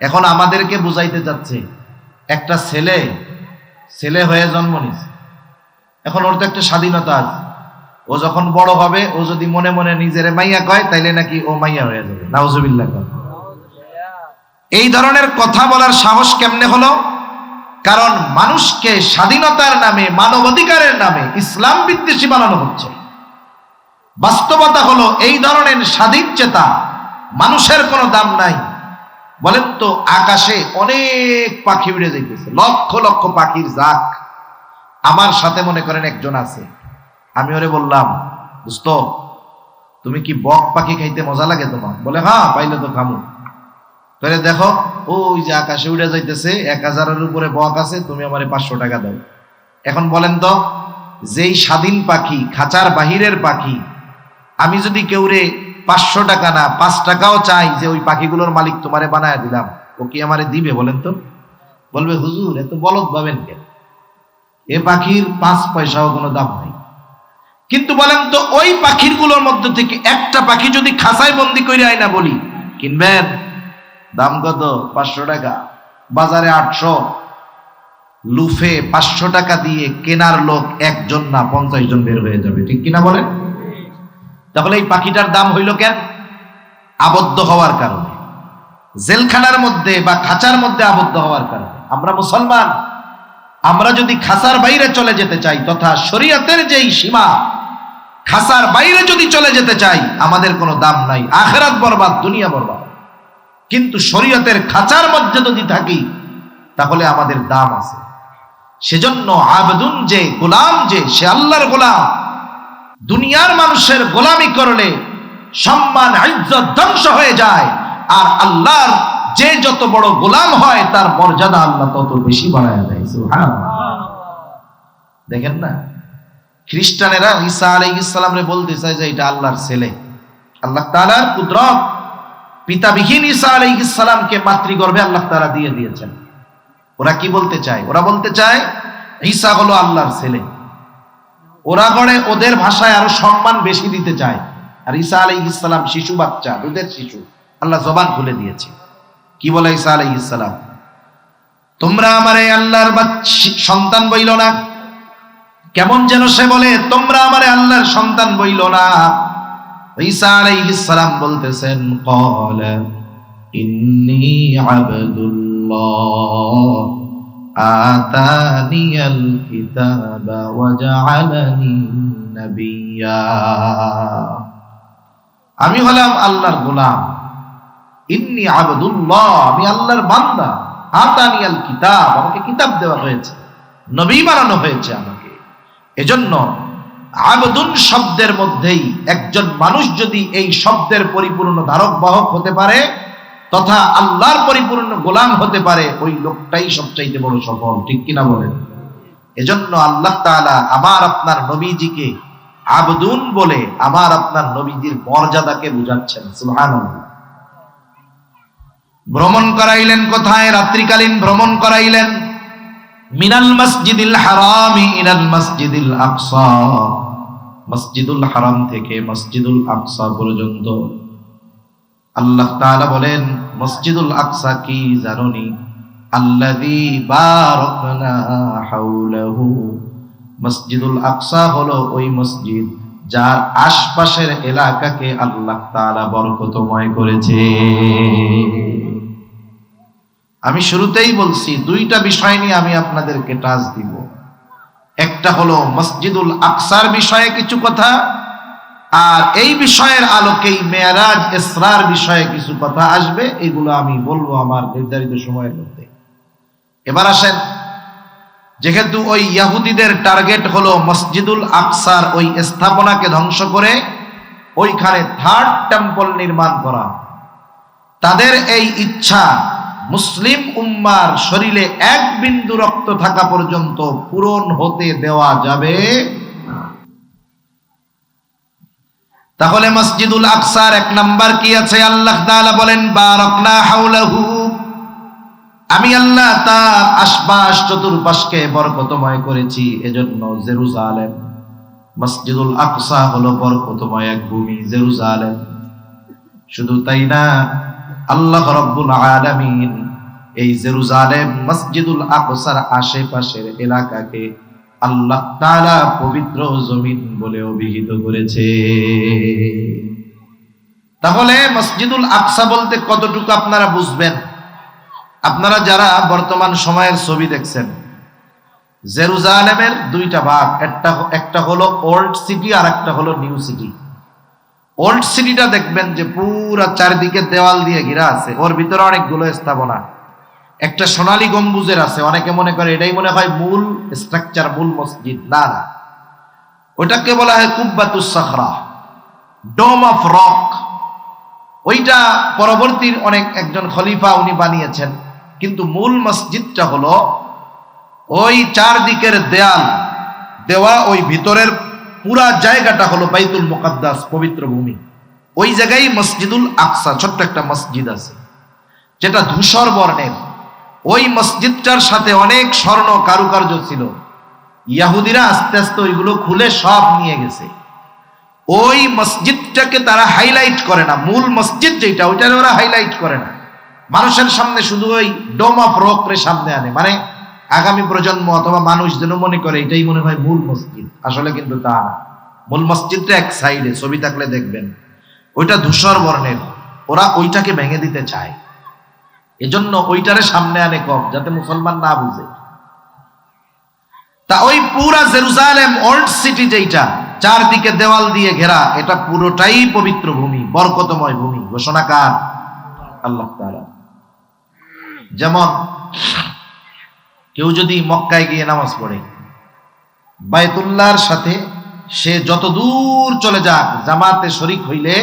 এখন আমাদেরকে বুঝাইতে যাচ্ছে একটা ছেলে হয়ে জন্ম নিছে, এখন ওর তো একটা স্বাধীনতা আছে। ও যখন বড় হবে, ও যদি মনে মনে নিজের মাইয়া কয় তাইলে নাকি ও মাইয়া হয়ে যাবে। নাউজুবিল্লাহ। এই ধরনের কথা বলার সাহস কেমনে হলো? কারণ মানুষকে স্বাধীনতার নামে, মানবাধিকারের নামে ইসলাম বিদ্বেষী বানানো হচ্ছে। বাস্তবতা হলো এই ধরনের স্বাধীন চেতা মানুষের কোনো দাম নাই। বলেন তো, আকাশে অনেক পাখি উড়ে যাইতেছে, লক্ষ লক্ষ পাখির জাক। আমার সাথে মনে করেন একজন আছে, আমি ওরে বললাম, দোস্ত তুমি কি বক পাখি খাইতে মজা লাগে তোমার? বলে হ্যাঁ, পাইলে তো খামু। তাহলে দেখো, ওই যে আকাশে উড়ে যাইতেছে, 1000-এর উপরে বক আছে, তুমি আমারে 500 টাকা দাও। এখন বলেন তো, যেই স্বাধীন পাখি, খাঁচার বাহিরের পাখি, আমি যদি কেউরে 500 টাকা না 5 টাকাও চাই যে ওই পাখিগুলোর মালিক তোমারে বানায় দিলাম, ও কি আমারে দিবে বলেন তো? বলবে হুজুর এত বলদ ভাবেন কেন, এ পাখির 5 পয়সাও কোনো দাম নাই। কিন্তু বলেন তো ওই পাখিগুলোর মধ্যে থেকে একটা পাখি যদি খাঁচায় বন্দি করে আয় না বলি, কিনবেন? দাম কত? 500 টাকা, বাজারে 800। লুফে 500 টাকা দিয়ে কেনার লোক একজন না 50 জন বের হয়ে যাবে, ঠিক কিনা বলেন? তাহলে এই পাখিটার দাম হইল কেন? আবদ্ধ হওয়ার কারণে, জেলখানার মধ্যে বা খাঁচার মধ্যে আবদ্ধ হওয়ার কারণে। আমরা মুসলমান, আমরা যদি খাঁচার বাইরে চলে যেতে চাই, তথা শরীয়তের যেই সীমা, খাঁচার বাইরে যদি চলে যেতে চাই, আমাদের কোনো দাম নাই, আখিরাত বরবাদ, দুনিয়া বরবাদ। কিন্তু শরীয়তের খাঁচার মধ্যে যদি থাকি, তাহলে আমাদের দাম আছে। সেজন্য আবদুন, যে গোলাম, যে সে আল্লাহর গোলাম। দুনিয়ার মানুষের গোলামি করলে সম্মান ইজ্জত ধ্বংস হয়ে যায়, আর আল্লাহর যে যত বড় গোলাম হয় তার মর্যাদা আল্লাহ তত বেশি বাড়ায় দেয়। সুবহানাল্লাহ। দেখেন না, খ্রিস্টানেরা ঈসা আলাইহিস সালামরে বলতে চায় যে এটা আল্লাহর ছেলে। আল্লাহ তাআলার কুদরত, পিতাবিহীন ঈসা আলাইহিস সালামকে মাতৃগর্ভে আল্লাহ তাআলা দিয়ে দিয়েছেন। ওরা কি বলতে চায়? ওরা বলতে চায় ঈসা হলো আল্লাহর ছেলে। ওরা গড়ে ওদের ভাষায় আরো সম্মান বেশি দিতে চায়। আর ঈসা আলাইহিস সালাম শিশু বাচ্চা, দুধের শিশু। আল্লাহ জবান খুলে দিয়েছে। কি বলে ঈসা আলাইহিস সালাম? তোমরা আমারে আল্লাহর সন্তান বইল না। কেমন যেন সে বলে, তোমরা আমারে আল্লাহর সন্তান বইল না। ঈসা আলাইহিস সালাম বলতেছেন, ক্বালা ইন্নী আবদুল্লাহ আতানিয়াল কিতাবা ওয়া জাআলানি নাবিয়্যা। আমি হলাম আল্লাহর গোলাম। ইন্নী আবদুল্লাহ, আমি আল্লাহর বান্দা। আতানিয়াল কিতাব, আমাকে কিতাব দেওয়া হয়েছে, নবী বানানো হয়েছে আমাকে। এজন্য আবদুন শব্দের মধ্যেই একজন মানুষ যদি এই শব্দের পরিপূর্ণ ধারক বাহক হতে পারে, তথা আল্লাহর পরিপূর্ণ গোলাম হতে পারে, ওই লোকটাই সবচাইতে বড় সফল, ঠিক কিনা বলেন? এজন্য আল্লাহ তাআলা আমার আপনার নবীজিকে আবদুন বলে আমার আপনার নবীজির মর্যাদাকে বুঝাচ্ছেন। সুবহানাল্লাহ। ভ্রমণ করাইলেন কোথায়? রাত্রিকালীন ভ্রমণ করাইলেন। মিনাল মসজিদিল হারামি ইলাল মসজিদিল আকসা, মসজিদুল হারাম থেকে মসজিদুল আকসা পর্যন্ত। আল্লাহ তাআলা বলেন, মসজিদুল আকসা কি জানোনি? আল্লাযী বারাকনা হাওলাহু। মসজিদুল আকসা হলো ওই মসজিদ যার আশপাশের এলাকাকে আল্লাহ তাআলা বরকতময় করেছে। আমি শুরুতেই বলছি, দুইটা বিষয় নিয়ে আমি আপনাদেরকে টাচ দিব। একটা হলো মসজিদুল আকসার বিষয়ে কিছু কথা, আর এই বিষয়ের আলোকেই মেরাজ ইসরার বিষয়ে কিছু কথা আসবে। এগুলো আমি বলবো আমার নির্ধারিত সময়ের মধ্যে। এবার আসেন, যেহেতু ওই ইহুদিদের টার্গেট হলো মসজিদুল আকসার ওই স্থাপনাকে ধ্বংস করে ওইখানে থার্ড টেম্পল নির্মাণ করা, তাদের এই ইচ্ছা মুসলিম উম্মার শরীরে এক বিন্দু রক্ত থাকা পর্যন্ত পূরণ হতে দেওয়া যাবে। তাহলে মসজিদুল আকসার এক নাম্বার কি আছে? আল্লাহ তাআলা বলেন, বারাকনা হাওলাহু, আমি আল্লাহ তার আশপাশ চতুর্পাশকে বরকতময় করেছি। এজন্য জেরুজালেম, মসজিদুল আকসা হলো বরকতময় এক ভূমি, জেরুজালেম। শুধু তাই না, আল্লাহ রাব্বুল আলামিন এই জেরুজালেম মসজিদুল আকসার আশেপাশের এলাকাকে আল্লাহ তাআলা পবিত্র জমিন বলে অভিহিত করেছে। তাহলে মসজিদুল আকসা বলতে কতটুকু আপনারা বুঝবেন? আপনারা যারা বর্তমান সময়ের ছবি দেখছেন, জেরুজালেমের দুইটা ভাগ, একটা হলো ওল্ড সিটি আর একটা হলো নিউ সিটি। ওল্ড সিটিটা দেখবেন যে পুরা চারিদিকে দেওয়াল দিয়ে ঘেরা আছে, ওর ভিতরে অনেকগুলো স্থাপনা। একটা সোনালী গম্বুজের আছে, অনেকে মনে করে এটাই মনে হয় মূল স্ট্রাকচার, মূল মসজিদ। না না, ওটাকে বলা হয় কুব্বাতুস সাখরা, ডোম অফ রক। ওইটা পরবর্তীর একজন খলিফা উনি বানিয়েছেন, কিন্তু মূল মসজিদটা হলো ওই চারদিকের দেয়াল দেওয়া, ওই ভিতরের পুরা জায়গাটা হলো বাইতুল মুকাদ্দাস, পবিত্র ভূমি। ওই জায়গায় মসজিদুল আকসা, ছোট্ট একটা মসজিদ আছে যেটা ধূসর বর্ণের। ওই মসজিদটার সাথে অনেক স্বর্ণ কারুকার্য ছিল। ইহুদিরা আস্তে আস্তে ওইগুলো খুলে সব নিয়ে গেছে। ওই মসজিদটাকে তারা হাইলাইট করে না, মূল মসজিদ যেটা ওইটারে ওরা হাইলাইট করে না, মানুষের সামনে শুধু ওই ডোম অফ রকরে সামনে আনে, মানে আগামী প্রজন্ম অথবা মানুষ যেন মনে করে এটাই মনে হয় মূল মসজিদ। আসলে কিন্তু তা না। মূল মসজিদটা এক সাইডে, ছবি থাকলে দেখবেন ওইটা ধূসর বর্ণের, ওরা ওইটাকে ভেঙে দিতে চায়, এজন্য ওইটারে সামনে আনে কম, যাতে মুসলমান না বুঝে। তা ওই পুরা জেরুজালেম ওল্ড সিটি যেটা চারদিকে দেওয়াল দিয়ে ঘেরা, এটা পুরোটাই পবিত্র ভূমি, বরকতময় ভূমি। ঘোষণা কার? আল্লাহ তাআলা। যেমন কেউ যদি মক্কায় গিয়ে নামাজ পড়ে, বায়তুল্লাহর সাথে সে যত দূর চলে যাক, জামাতে শরীক হইলে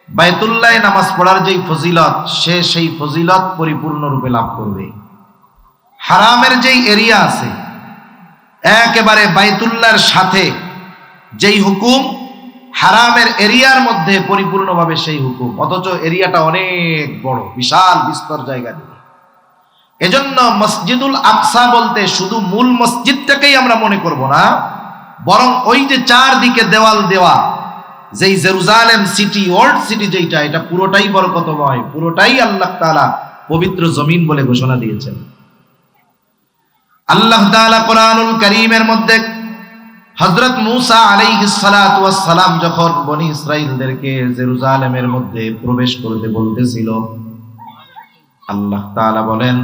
বায়তুল্লাহ নামাজ পড়ার যেই ফজিলত, সে সেই ফজিলত পরিপূর্ণরূপে লাভ করবে। হারামের যেই এরিয়া আছে, একেবারে বায়তুল্লাহর সাথে যেই হুকুম, হারামের এরিয়ার মধ্যে পরিপূর্ণভাবে সেই হুকুম, অথচ এরিয়াটা অনেক বড়, বিশাল বিস্তর জায়গা নিয়ে। এজন্য মসজিদুল আকসা বলতে শুধু মূল মসজিদটাকেই আমরা মনে করব না, বরং ওই যে চারদিকে দেওয়াল দেওয়া যেই জেরুজালেম সিটি, ওল্ড সিটি যেটা, এটা পুরোটাই বরকতময়, পুরোটাই আল্লাহ তাআলা পবিত্র জমিন বলে ঘোষণা দিয়েছেন। আল্লাহ তাআলা কোরআনুল কারীমের মধ্যে হযরত মূসা আলাইহিস সালাতু ওয়াস সালাম যখন বনি ইসরাঈলদেরকে জেরুজালেমের মধ্যে প্রবেশ করতে বলতেছিল, আল্লাহ তাআলা বলেন,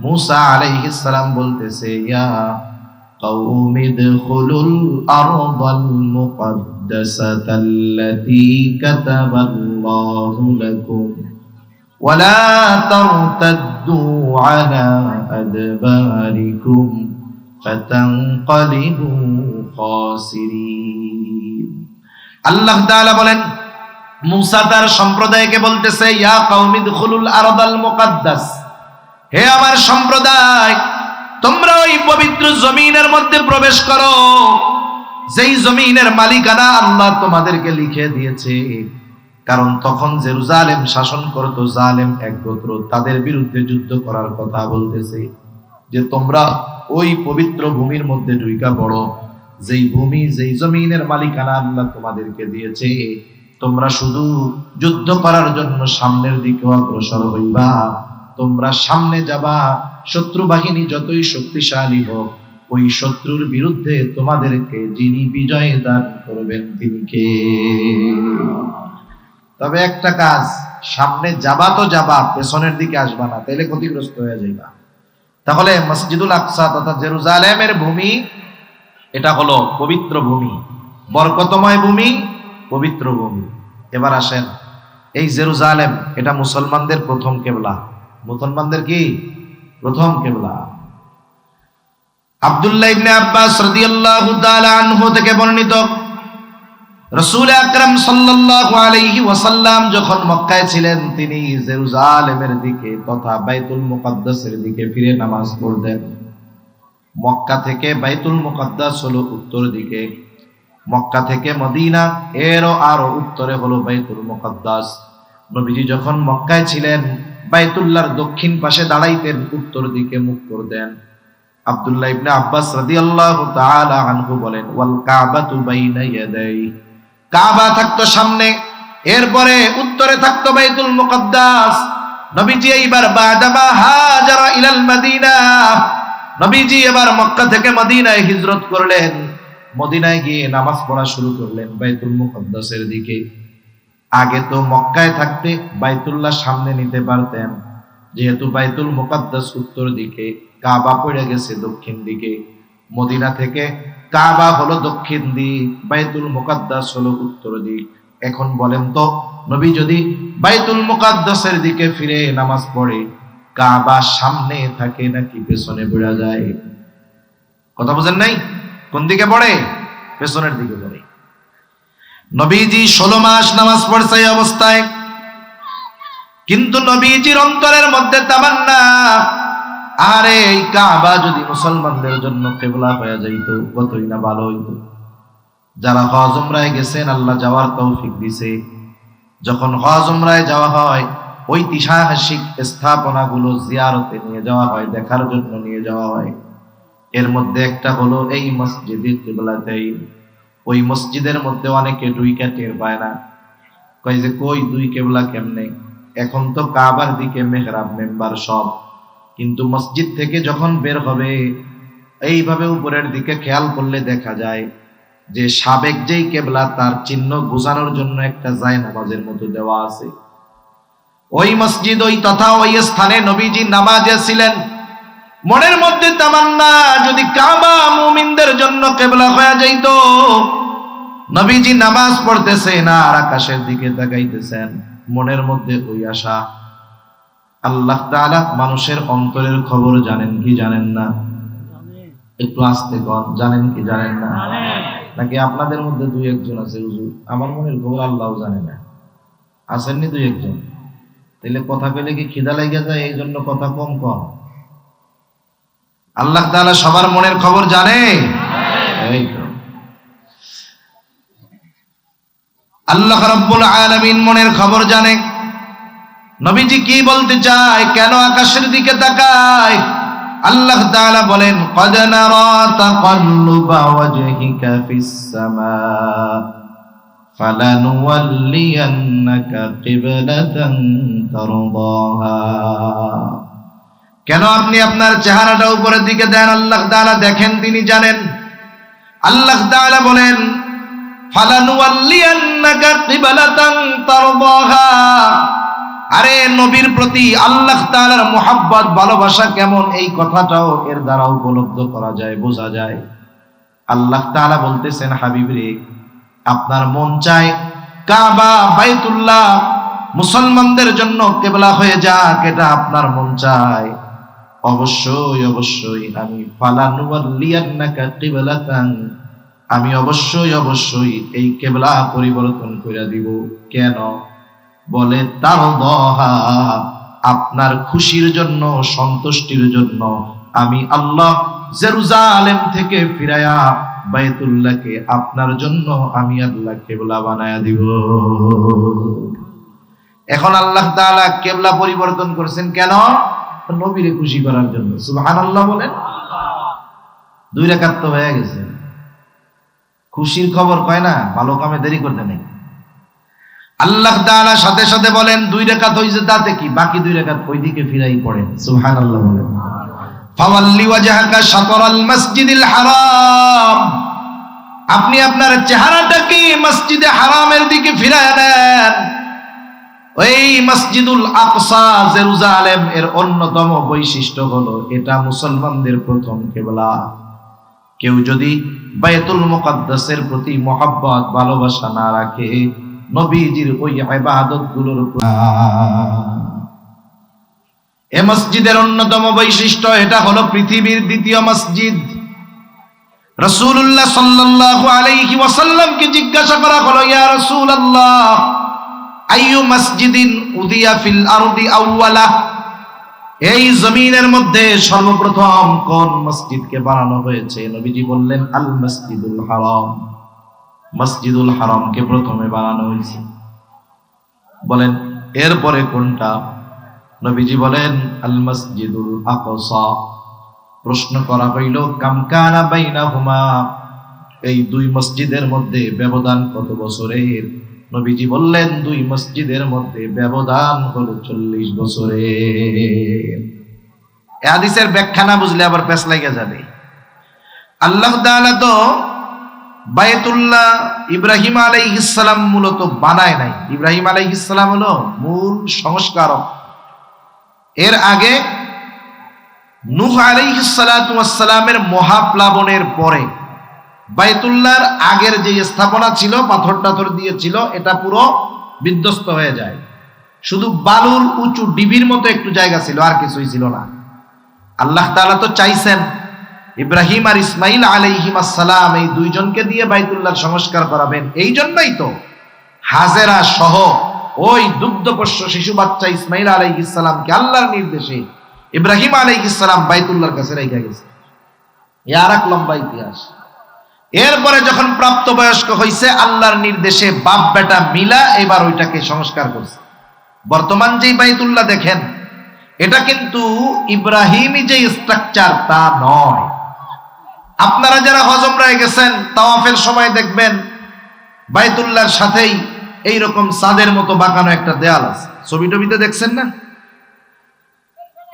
মূসা আলাইহিস সালাম বলতেছে, ইয়া কওমি দখুলুল আরদাল মুকদ্দাসাতাল্লাতী কাতাবাল্লাহু লাকুম ওয়ালা তারতাদ্দু আলা আদবারিকুম ফাতানকালিবু খাসিরিন। আল্লাহ তাআলা বলেন, মূসা তার সম্প্রদায়কে বলতেছে, ইয়া কওমি দুখুলুল আরদাল মুকদ্দাস, হে আমার সম্প্রদায়, তোমরা ওই পবিত্র জমিনের মধ্যে প্রবেশ করো, যেই জমিনের মালিকানা আল্লাহ তোমাদেরকে লিখে দিয়েছে। কারণ তখন জেরুজালেম শাসন করত জালেম এক গোত্র, তাদের বিরুদ্ধে যুদ্ধ করার কথা বলতেছে যে তোমরা ওই পবিত্র ভূমির মধ্যে ঢুইকা পড়ো, যেই ভূমি, যেই জমিনের মালিকানা আল্লাহ তোমাদেরকে দিয়েছে। তোমরা শুধু যুদ্ধ করার জন্য সামনের দিকে অগ্রসর হইবা, তোমরা সামনে যাবা, শত্রু বাহিনী যতই শক্তিশালী হোক, ওই শত্রুর বিরুদ্ধে তোমাদেরকে যিনি বিজয় দান করবেন তিনি কে? তবে একটা কাজ, সামনে যাবা তো যাবা, পেছনের দিকে আসবা না, তাহলে ক্ষতিগ্রস্ত হয়ে যাইবা। তাহলে মসজিদুল আকসা তথা জেরুজালেমের ভূমি, এটা হলো পবিত্র ভূমি, বরকতময় ভূমি, পবিত্র ভূমি। এবার আসেন, এই জেরুজালেম এটা মুসলমানদের প্রথম কিবলা। মুসলমানদের কি প্রথম কিবলা? আব্দুল্লাহ ইবনে আব্বাস রাদিয়াল্লাহু তাআলা আনহু থেকে বর্ণিত, রাসূল আকরাম সাল্লাল্লাহু আলাইহি ওয়াসাল্লাম যখন মক্কায় ছিলেন, তিনি জেরুজালেমের দিকে তথা বাইতুল মুকদ্দাসের দিকে ফিরে নামাজ পড়তেন। মক্কা থেকে বাইতুল মুকদ্দাস হলো উত্তর দিকে, মক্কা থেকে মদিনা এরও আরো উত্তরে হলো বাইতুল মুকদ্দাস। নবীজি যখন মক্কায় ছিলেন, বাইতুল্লাহর দক্ষিণ পাশে দাঁড়াইতেন, উত্তর দিকে মুখ করতেন। আব্দুল্লাহ ইবনে আব্বাস রাদিয়াল্লাহু তাআলা আনহু বলেন, ওয়াল কাবাতু বাইনা ইয়াদাই, কাবা থাকতো সামনে, এরপরে উত্তরে থাকতো বাইতুল মুকদ্দাস। নবীজি এইবার বাদামা হাজারা ইলাল মদিনা, নবীজি এবার মক্কা থেকে মদিনায় হিজরত করলেন, মদিনায় গিয়ে নামাজ পড়া শুরু করলেন বাইতুল মুকদ্দাসের দিকে। আগে তো মক্কায় থাকতে বাইতুল্লাহ সামনে নিতে পারতেন, যেহেতু বাইতুল মুকদ্দাস উত্তর দিকে, কাবা পড়ে গেছে দক্ষিণ দিকে। মদিনা থেকে কাবা হলো দক্ষিণ দিক, বাইতুল মুকদ্দাস হলো উত্তর দিক। এখন বলেন তো, নবী যদি বাইতুল মুকদ্দাসের দিকে ফিরে নামাজ পড়ে, কাবা সামনে থাকে নাকি পেছনে পড়ে যায়? কথা বুঝেন নাই? কোন দিকে পড়ে? পেছনের দিকে পড়ে। নবীজি 16 মাস নামাজ পড়ছে এই অবস্থায়, কিন্তু নবীজির অন্তরের মধ্যে তামান্না, আরে এই কাবা যদি মুসলমানদের জন্য কিবলা হয়ে যাইত কতই না ভালো হইতো। যারা হজ উমরায় গেছেন, আল্লাহ যাওয়ার তৌফিক দিছে, যখন হজ উমরায় যাওয়া হয়, ঐতিহাসিক স্থাপনাগুলো জিয়ারতে নিয়ে যাওয়া হয়, দেখার জন্য নিয়ে যাওয়া হয়। এর মধ্যে একটা হলো এই মসজিদে কিবলাতাইন। ওই মসজিদের মধ্যে অনেকে ঢুইকা টের পায় না, কয় যে কই দুই কেবলা কেমনে, এখন তো কাবার দিকে মেহরাব মেম্বার সব, কিন্তু মসজিদ থেকে যখন বের হবে এইভাবে উপরের দিকে খেয়াল করলে দেখা যায় যে সাবেক যেই কেবলা তার চিহ্ন বোঝানোর জন্য একটা জায়নামাজের মতো দেওয়া আছে। ওই মসজিদ ওই তথা ওই স্থানে নবীজি নামাজে ছিলেন। মনের মধ্যে তামান্না, যদি কাবা মুমিনদের জন্য কেবলা হয়ে যাইত। নবীজি নামাজ পড়তেছেন আর আকাশের দিকে তাকাইতেছেন, মনের মধ্যে ওই আশা। আল্লাহ তাআলা মানুষের অন্তরের খবর জানেন কি জানেন না? একটু আস্তে কন, জানেন কি জানেন না? নাকি আপনাদের মধ্যে দুই একজন আছে হুজুর আমার মনের খবর আল্লাহও জানে না? আসেননি দুই একজন? তাহলে কথা পেলে কি খিদা লেগে যায়, এই জন্য কথা কম কম? আল্লাহ তাআলা সবার মনের খবর জানে। এই তো আল্লাহ রাব্বুল আলামিন মনের খবর জানে। নবীজি কি বলতে চায়, কেন আকাশের দিকে তাকায়? আল্লাহ তাআলা বলেন, ক্বাদ নারা তাকাল্লুবা ওয়াজহিকা ফিস সামা ফালানুওয়াল্লিয়ান্নাকা কিবলাতান তারদাহা। কেন আপনি আপনার চেহারাটা উপরের দিকে দেন? আল্লাহ তাআলা দেখেন, তিনি জানেন। আল্লাহ তাআলা বলেন, ফালানুওয়াল্লিয়ান্নাকা কিবলাতান তারদাহা। আরে নবীর প্রতি আল্লাহ তাআলার মুহাব্বত ভালোবাসা কেমন, এই কথাটাও এর দ্বারা উপলব্ধ করা যায়, বোঝা যায়। আল্লাহ তাআলা বলতেছেন, হাবিব রে, আপনার মন চায় কাবা বাইতুল্লাহ মুসলমানদের জন্য কিবলা হয়ে যাক, এটা আপনার মন চায়। অবশ্যই অবশ্যই আমি ফালানুওয়াল্লিয়ান্নাকা কিবলাতান, আমি অবশ্যই অবশ্যই এই কিবলা পরিবর্তন করে দিব। কেন? বলে তারদাহা, আপনার খুশির জন্য, সন্তুষ্টির জন্য আমি আল্লাহ জেরুজালেম থেকে ফিরায়া বাইতুল্লাহকে আপনার জন্য আমি আল্লাহ কিবলা বানায়া দিব। এখন আল্লাহ তাআলা কিবলা পরিবর্তন করেছেন কেন? নবীরে খুশি করার জন্য। সুবহানাল্লাহ বলেন। 2 রাকাত তো হয়ে গেছে, খুশির খবর কয় না, ভালো কামে দেরি করতে নেই। আল্লাহ তাআলা সাথে সাথে বলেন 2 রাকাত হইছে তাতে কি, বাকি 2 রাকাত ওইদিকে ফিরাই পড়েন। সুবহানাল্লাহ বলেন। ফাওয়াল্লি ওয়াজহাকা শাতরাল মাসজিদিল হারাম, আপনি আপনার চেহারাটাকে মসজিদে হারামের দিকে ফিরায় দেন। ওই মসজিদুল আকসা জেরুজালেম এর অন্যতম বৈশিষ্ট্য হলো এটা মুসলমানদের প্রথম কিবলা। কেউ যদি বাইতুল মুকাদ্দাসের প্রতি মহব্বত ভালোবাসা না রাখে, নবীজির ওই ইবাদতগুলোর এ মসজিদের অন্যতম বৈশিষ্ট্য এটা হলো পৃথিবীর দ্বিতীয় মসজিদ। রাসূলুল্লাহ সাল্লাল্লাহু আলাইহি ওয়াসাল্লামকে জিজ্ঞাসা করা হলো, ইয়া রাসূলুল্লাহ আইয়ু মাসজিদিন উদিয়া ফিল আরদি আউওয়ালা, এই জমিনের মধ্যে সর্বপ্রথম কোন মসজিদকে বানানো হয়েছে? নবীজি বললেন, আল মসজিদুল হারাম, মসজিদুল হারামকে প্রথমে বানানো হয়েছে। বলেন এরপরে কোনটা? নবীজি বলেন, আল মসজিদুল আকসা। প্রশ্ন করা হইল, কাম কানা বাইনাহুমা, এই 2 মসজিদের মধ্যে ব্যবধান কত বছরের? নবীজি বললেন, 2 মসজিদের মধ্যে ব্যবধান হলো 40 বছরের। এই হাদিসের ব্যাখ্যা না বুঝলে আবার পেছ লাগা যাবে। আল্লাহ তাআলা তো বায়তুল্লাহ ইব্রাহিম আলাইহিস সালাম মূলত বানায় নাই। ইব্রাহিম আলাইহিস সালাম হলো মূল সংস্কারক। এর আগে নূহ আলাইহিস সালাতু ওয়াস সালামের মহাপ্লাবনের পরে বাইতুল্লাহর আগের যে স্থাপনা ছিল, পাথর টাথর দিয়েছিল, এটা পুরো বিধ্বস্ত হয়ে যায়। শুধু বালুর উঁচু ডিবির মতো একটু জায়গা ছিল, আর কিছুই ছিল না। আল্লাহ তাআলা তো চাইছেন ইব্রাহিম আর ইসমাইল আলাইহিমাস সালাম এই 2 জনকে দিয়ে বাইতুল্লাহর সংস্কার করাবেন। এই জন্যই তো হাজেরা সহ ওই দুগ্ধপোষ্য শিশু বাচ্চা ইসমাইল আলাইহিস সালামকে আল্লাহর নির্দেশে ইব্রাহিম আলাইহিস সালাম বাইতুল্লাহর কাছে রেখে গেছে। এ আর এক লম্বা ইতিহাস। এরপরে যখন প্রাপ্তবয়স্ক হইছে, আল্লাহর নির্দেশে বাপ বেটা মিলা এবার ওইটাকে সংস্কার করছে। বর্তমান যেই বাইতুল্লাহ দেখেন, এটা কিন্তু ইব্রাহিমী যে স্ট্রাকচার তা নয়। আপনারা যারা হজ উমরায় গেছেন, তাওয়াফের সময় দেখবেন বাইতুল্লাহর সাথেই এইরকম চাঁদের মতো বাঁকানো একটা দেয়াল আছে, ছবি টবিতে দেখছেন না?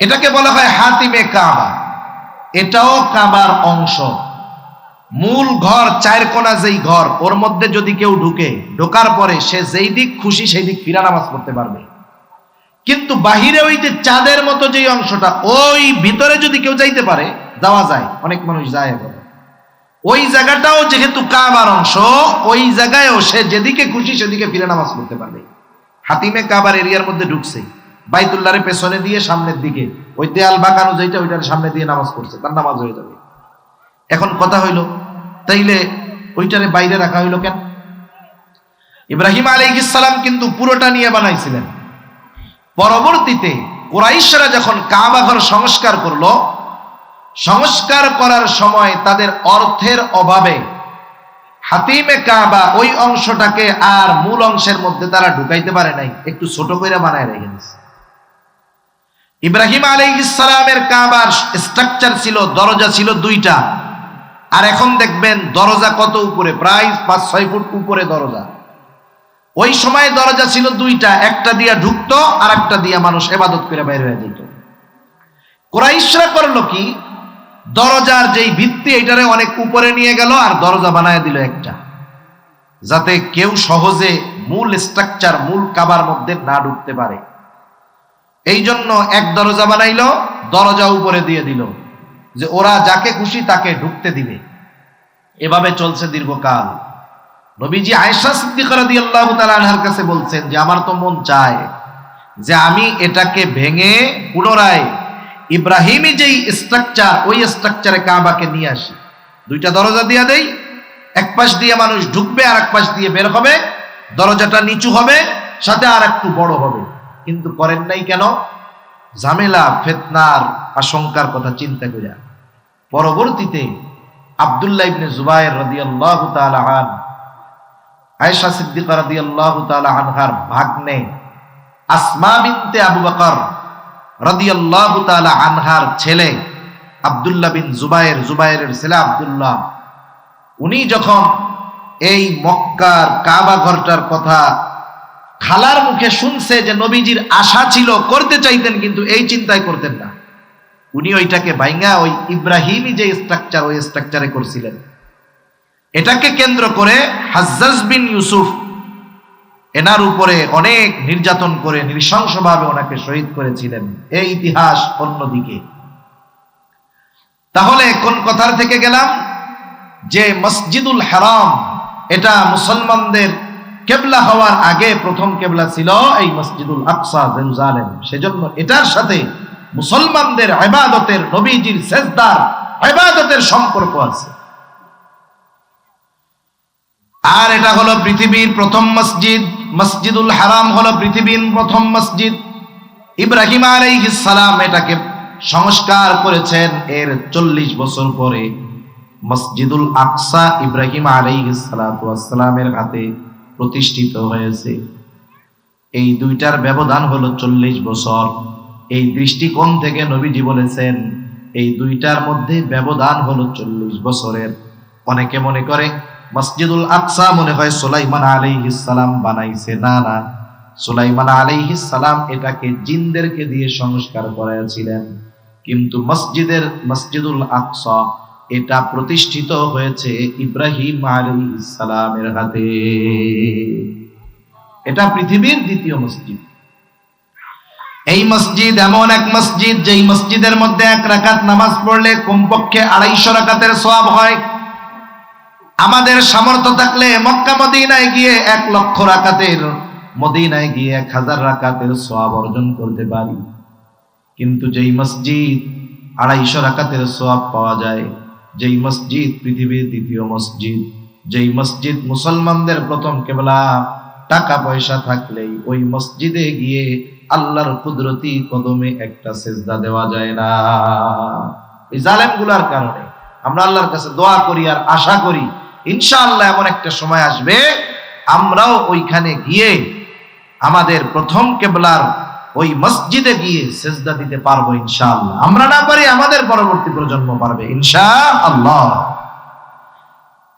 এটাকে বলা হয় হাতিমে কাবা। এটাও কাবার অংশ। মূল ঘর, চার কোণা যেই ঘর, ওর মধ্যে যদি কেউ ঢোকার পরে সে যেই দিক খুশি সেই দিক ফিরা নামাজ পড়তে পারবে। কিন্তু বাহিরে ওই যে চাঁদের মতো যেই অংশটা, ওই ভিতরে যদি কেউ যাইতে পারে, যাওয়া যায়, অনেক মানুষ যায় এখন। ওই জায়গাটাও যেহেতু কাবার অংশ, ওই জায়গায়ও সে যেদিকে খুশি সেদিকে ফিরে নামাজ পড়তে পারবে। হাতিমে কাবার এরিয়ার মধ্যে ঢুকছে, বাইতুল্লাহর পেছনে দিয়ে সামনের দিকে ওই দেয়াল বাঁকানো যেটা, ওইটার সামনে দিয়ে নামাজ পড়ছে, তার নামাজ হয়ে যাবে। এখন কথা হইল, তাইলে ওইটারে বাইরে রাখা হইল কেন? ইব্রাহিম আলাইহিস সালাম কিন্তু পুরোটা নিয়ে বানাইছিলেন। পরবর্তীতে কুরাইশরা যখন কাবা ঘর সংস্কার করলো, সংস্কার করার সময় তাদের অর্থের অভাবে হাতিমে কাবা ওই অংশটাকে আর মূল অংশের মধ্যে তারা ঢুকাইতে পারে নাই, একটু ছোট করে বানায় রেখে দিয়েছে। ইব্রাহিম আলাইহিস সালামের কাবার স্ট্রাকচার ছিল, দরজা ছিল 2টা, আর এখন দেখবেন দরজা কত উপরে, প্রায় 5-6 ফুট উপরে দরজা। ওই সময় দরজা ছিল 2টা, একটা দিয়া ঢুকতো আর একটা দিয়া মানুষ ইবাদত করে বাইরে হয়ে যেত। কুরাইশরা করলো কি, দরজার যেই ভিত্তি এটারে অনেক উপরে নিয়ে গেল আর দরজা বানায় দিল একটা, যাতে কেউ সহজে মূল স্ট্রাকচার, মূল কাবার মধ্যে না ঢুকতে পারে। এই জন্য এক দরজা বানাইলো, দরজা উপরে দিয়ে দিল, যে ওরা যাকে খুশি তাকে ঢুকতে দিবে। এভাবে চলছে দীর্ঘকাল। নবীজি আয়েশা সিদ্দিকা রাদিয়াল্লাহু তাআলা আনহার কাছে বলছেন যে আমার তো মন চায় যে আমি এটাকে ভেঙে পুনরায় ইব্রাহিমী যেই স্ট্রাকচার, ওই স্ট্রাকচারে কাবাকে নিয়ে আসি। 2টা দরজা দিয়ে দেই, এক পাশ দিয়ে মানুষ ঢুকবে আর এক পাশ দিয়ে বের হবে, দরজাটা নিচু হবে, সাথে আর একটু বড় হবে। কিন্তু করেন নাই কেন? ঝামেলা, ফিতনার আশঙ্কার কথা চিন্তা করে। পরবর্তীতে আব্দুল্লাহ ইবনে জুবায়ের রাদিয়াল্লাহু তাআলা আনহু, আয়েশা সিদ্দিকা রাদিয়াল্লাহু তাআলা আনহার ভাগ্নে আসমা বিনতে আবু বকর রাদিয়াল্লাহু তাআলা আনহার ছেলে আব্দুল্লাহ বিন জুবায়ের, জুবায়েরের ছেলে আব্দুল্লাহ, উনি যখন এই মক্কার কাবা ঘরটার কথা খালার মুখে শুনছে যে নবীজির আশা ছিল, করতে চাইতেন কিন্তু এই চিন্তায় করতেন না, উনি ওইটাকে ভাঙা ওই ইব্রাহিমী যে স্ট্রাকচার, ওই স্ট্রাকচারে করছিলেন। এটাকে কেন্দ্র করে হাজ্জাজ বিন ইউসুফ এনার উপরে অনেক নির্যাতন করে নৃশংসভাবে ওনাকে শহীদ করেছিলেন। এই ইতিহাস অন্যদিকে। তাহলে কোন কথার থেকে গেলাম? যে মসজিদুল হারাম এটা মুসলমানদের কেবলা হওয়ার আগে প্রথম কেবলা ছিল এই মসজিদুল আকসা, জেরুজালেম। সেজন্য এটার সাথে মুসলমানদের ইবাদতের, নবীজির সেজদার ইবাদতের সম্পর্ক আছে। আর এটা হলো পৃথিবীর প্রথম মসজিদ। মসজিদুল হারাম হলো পৃথিবীর প্রথম মসজিদ। ইব্রাহিম আলাইহিস সালাম এটাকে সংস্কার করেছেন। এর 40 বছর পরে মসজিদুল আকসা ইব্রাহিম আলাইহিস সালাতু ওয়াস সালামের হাতে প্রতিষ্ঠিত হয়েছে। এই দুইটার ব্যবধান হলো 40 বছর। এই দৃষ্টিকোণ থেকে নবীজি বলেছেন এই দুইটার মধ্যে ব্যবধান হলো 40 বছরের। অনেকে মনে করে মসজিদুল আকসা মনে হয় সুলাইমান আলাইহিস সালাম বানাইছে। না না, সুলাইমান আলাইহিস সালাম এটাকে জিনদেরকে দিয়ে সংস্কার করেছিলেন, কিন্তু মসজিদুল আকসা এটা প্রতিষ্ঠিত হয়েছে ইব্রাহিম আলাইহিস সালামের হাতে। এটা পৃথিবীর দ্বিতীয় মসজিদ। এই মসজিদ এমন এক মসজিদ যেই মসজিদের মধ্যে 1 রাকাত নামাজ পড়লে কমপক্ষে 250 রাকাতের সওয়াব হয়। আমাদের সামর্থ্য থাকলে মক্কা মদিনায় গিয়ে 1 লক্ষ রাকাতের, মদিনায় গিয়ে 1000 রাকাতের সওয়াব অর্জন করতে পারি। কিন্তু যেই মসজিদ 250 রাকাতের সওয়াব পাওয়া যায়, যেই মসজিদ পৃথিবীর দ্বিতীয় মসজিদ, যেই মসজিদ মুসলমানদের প্রথম কেবলা, টাকা পয়সা থাকলেই ওই মসজিদে গিয়ে আল্লাহর কুদরতি কদমে একটা সেজদা দেওয়া যায় না। এই জালেমগুলোর কারণে আমরা আল্লাহর কাছে দোয়া করি আর আশা করি ইনশাআল্লাহ এমন একটা সময় আসবে আমরাও ওইখানে গিয়ে আমাদের প্রথম কেবলার ওই মসজিদে গিয়ে সেজদা দিতে পারবো ইনশাআল্লাহ। আমরা না পারি, আমাদের পরবর্তী প্রজন্ম পারবে ইনশাআল্লাহ।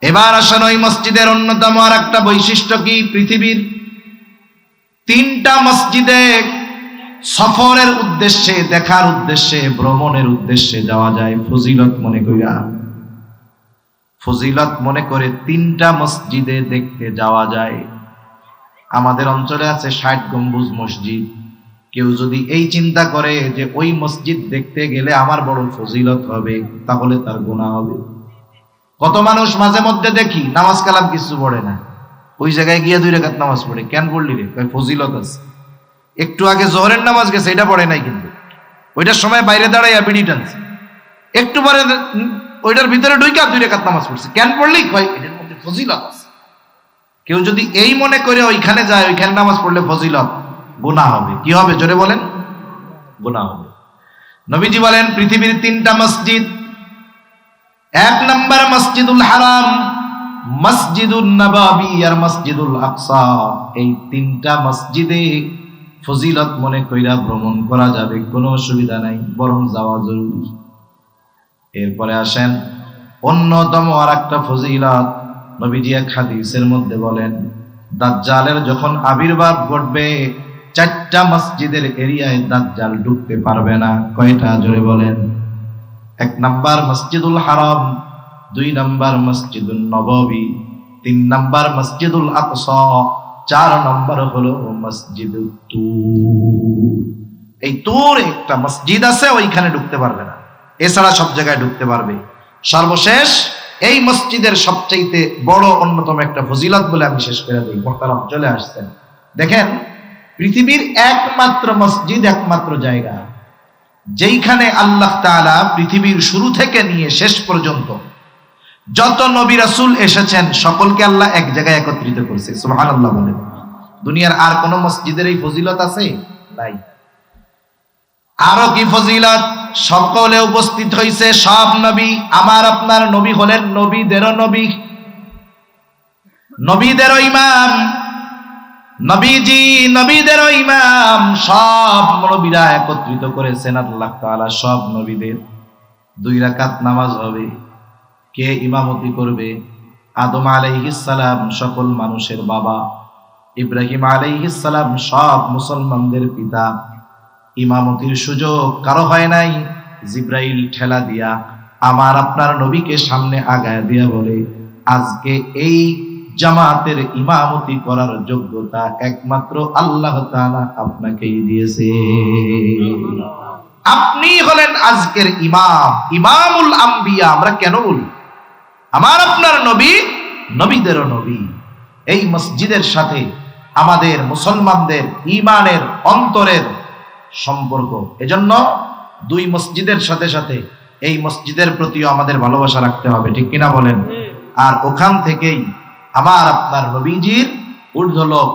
এবার আসেন ওই মসজিদের অন্যতম আর একটা বৈশিষ্ট্য কি, পৃথিবীর 3টা মসজিদে সফরের উদ্দেশ্যে, দেখার উদ্দেশ্যে, ভ্রমণের উদ্দেশ্যে যাওয়া যায় ফজিলত মনে কইরা। ফজিলত মনে করে 3টা মসজিদে দেখতে যাওয়া যায়। আমাদের অঞ্চলে আছে 60 গম্বুজ মসজিদ। কেউ যদি এই চিন্তা করে যে ওই মসজিদ দেখতে গেলে আমার বড় ফজিলত হবে, তাহলে তার গুনাহ হবে। কত মানুষ মাঝে মধ্যে দেখি নামাজ কালাম কিছু পড়ে না, ওই জায়গায় গিয়ে 2 রাকাত নামাজ পড়ে। কেন পড়লি রে? কয় ফজিলত আছে। একটু আগে জোহরের নামাজ গেছে, এটা পড়ে নাই, কিন্তু ওইটার সময় বাইরে দাঁড়াইয়া বিড়ি টানছে। একটু পরে ওইটার ভিতরে ঢুইকা 2 রাকাত নামাজ পড়ছে। কেন পড়লি? কয় এটার মধ্যে ফজিলত আছে। কেউ যদি এই মনে করে ওইখানে যায়, ওইখানে নামাজ পড়লে ফজিলত, গুনাহ হবে। কি হবে জোরে বলেন? গুনাহ হবে। নবীজি বলেন পৃথিবীর 3টা মসজিদ, 1 নাম্বার মসজিদুল হারাম, মসজিদুল নববী আর মসজিদুল আকসা। এই 3টা মসজিদে ফজিলত মনে কইরা ভ্রমণ করা যাবে, কোনো অসুবিধা নাই, বরং যাওয়া জরুরি। এরপরে আসেন অন্যতম আর একটা ফজিলত। নবীজি এক হাদিসের মধ্যে বলেন দাজ্জালের যখন আবির্ভাব ঘটবে, 4টা মসজিদের এরিয়ায় দাজ্জাল ঢুকতে পারবে না। কয়টা জোরে বলেন? 1 নাম্বার মসজিদুল হারাম, 2 নাম্বার মসজিদুল নববী, 3 নাম্বার মসজিদুল আকসা, 4 নাম্বার হলো মসজিদুত তুর। এই তুর একটা মসজিদ আছে, ওইখানে ঢুকতে পারবে না, এছাড়া সব জায়গায় ঢুকতে পারবে। সর্বশেষ এই মসজিদের সবচাইতে বড় অন্যতম একটা ফজিলত বলে আমি শেষ করে দিই। মোহতারাম চলে আসছেন, দেখেন পৃথিবীর একমাত্র মসজিদ, একমাত্র জায়গা যেইখানে আল্লাহ তাআলা পৃথিবীর শুরু থেকে নিয়ে শেষ পর্যন্ত যত নবী রাসূল এসেছেন সকলকে আল্লাহ এক জায়গায় একত্রিত করেছে। সুবহানাল্লাহ বলেন। দুনিয়ার আর কোন মসজিদের এই ফজিলত আছে? নাই। আরো কি ফজিলত? সকলে উপস্থিত হইছে সব নবী। আমার আপনার নবী হলেন নবীদেরও নবী, নবীদেরও ইমাম। নবীজি নবীদেরও ইমাম। সব নবীরা একত্রিত করেছেন আল্লাহ তাআলা সব নবীদের। 2 রাকাত নামাজ হবে। কে ইমামতি করবে? আদম আলাইহিস সালাম সকল মানুষের বাবা, ইব্রাহিম আলাইহিস সালাম সব মুসলমানদের পিতা। ইমামতির সুযোগ কারো হয় নাই। জিব্রাইল ঠেলা দিয়া আমার আপনার নবীকে সামনে আগায় দিয়া বলে আজকে এই জামাতের ইমামতি করার যোগ্যতা একমাত্র আল্লাহ তাআলা আপনাকেই দিয়েছে। আপনি হলেন আজকের ইমাম, ইমামুল আম্বিয়া। আমরা কেন বলি আমার আপনার নবী নবীদেরও নবী? এই মসজিদের সাথে আমাদের মুসলমানদের ঈমানের অন্তরের সম্পর্ক। এজন্য 2 মসজিদের সাথে সাথে এই মসজিদের প্রতিও আমাদের ভালোবাসা রাখতে হবে, ঠিক কিনা বলেন? আর ওখান থেকেই আমার আপনার নবীজির ঊর্ধ্বলোক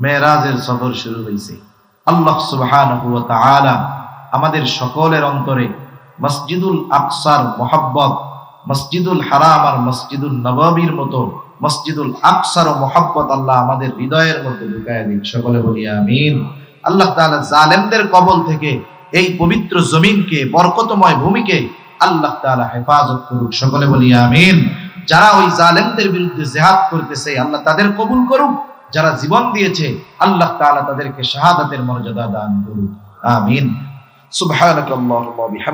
মেরাজের সফর শুরু হয়েছে। আল্লাহ সুবহানাহু ওয়া তাআলা আমাদের সকলের অন্তরে মসজিদুল আকসার মহব্বত, মসজিদুল হারাম আর মসজিদুল নববীর মতো মসজিদুল আকসার মহব্বত আল্লাহ আমাদের হৃদয়ের মধ্যে ঢুকায় দিন। সকলে বলি আমিন। আল্লাহ তাআলা জালেমদের কবল থেকে এই পবিত্র জমিনকে, বরকতময় ভূমিকে আল্লাহ তাআলা হেফাজত করুক। সকলে বলি আমিন। যারা ওই জালেমদের বিরুদ্ধে জিহাদ করতেছে আল্লাহ তাদের কবুল করুক। যারা জীবন দিয়েছে আল্লাহ তাআলা তাদেরকে শাহাদাতের মর্যাদা দান করুক। আমিন। সুবহানাকাল্লাহুম্মা ওয়া বিহামদিকা।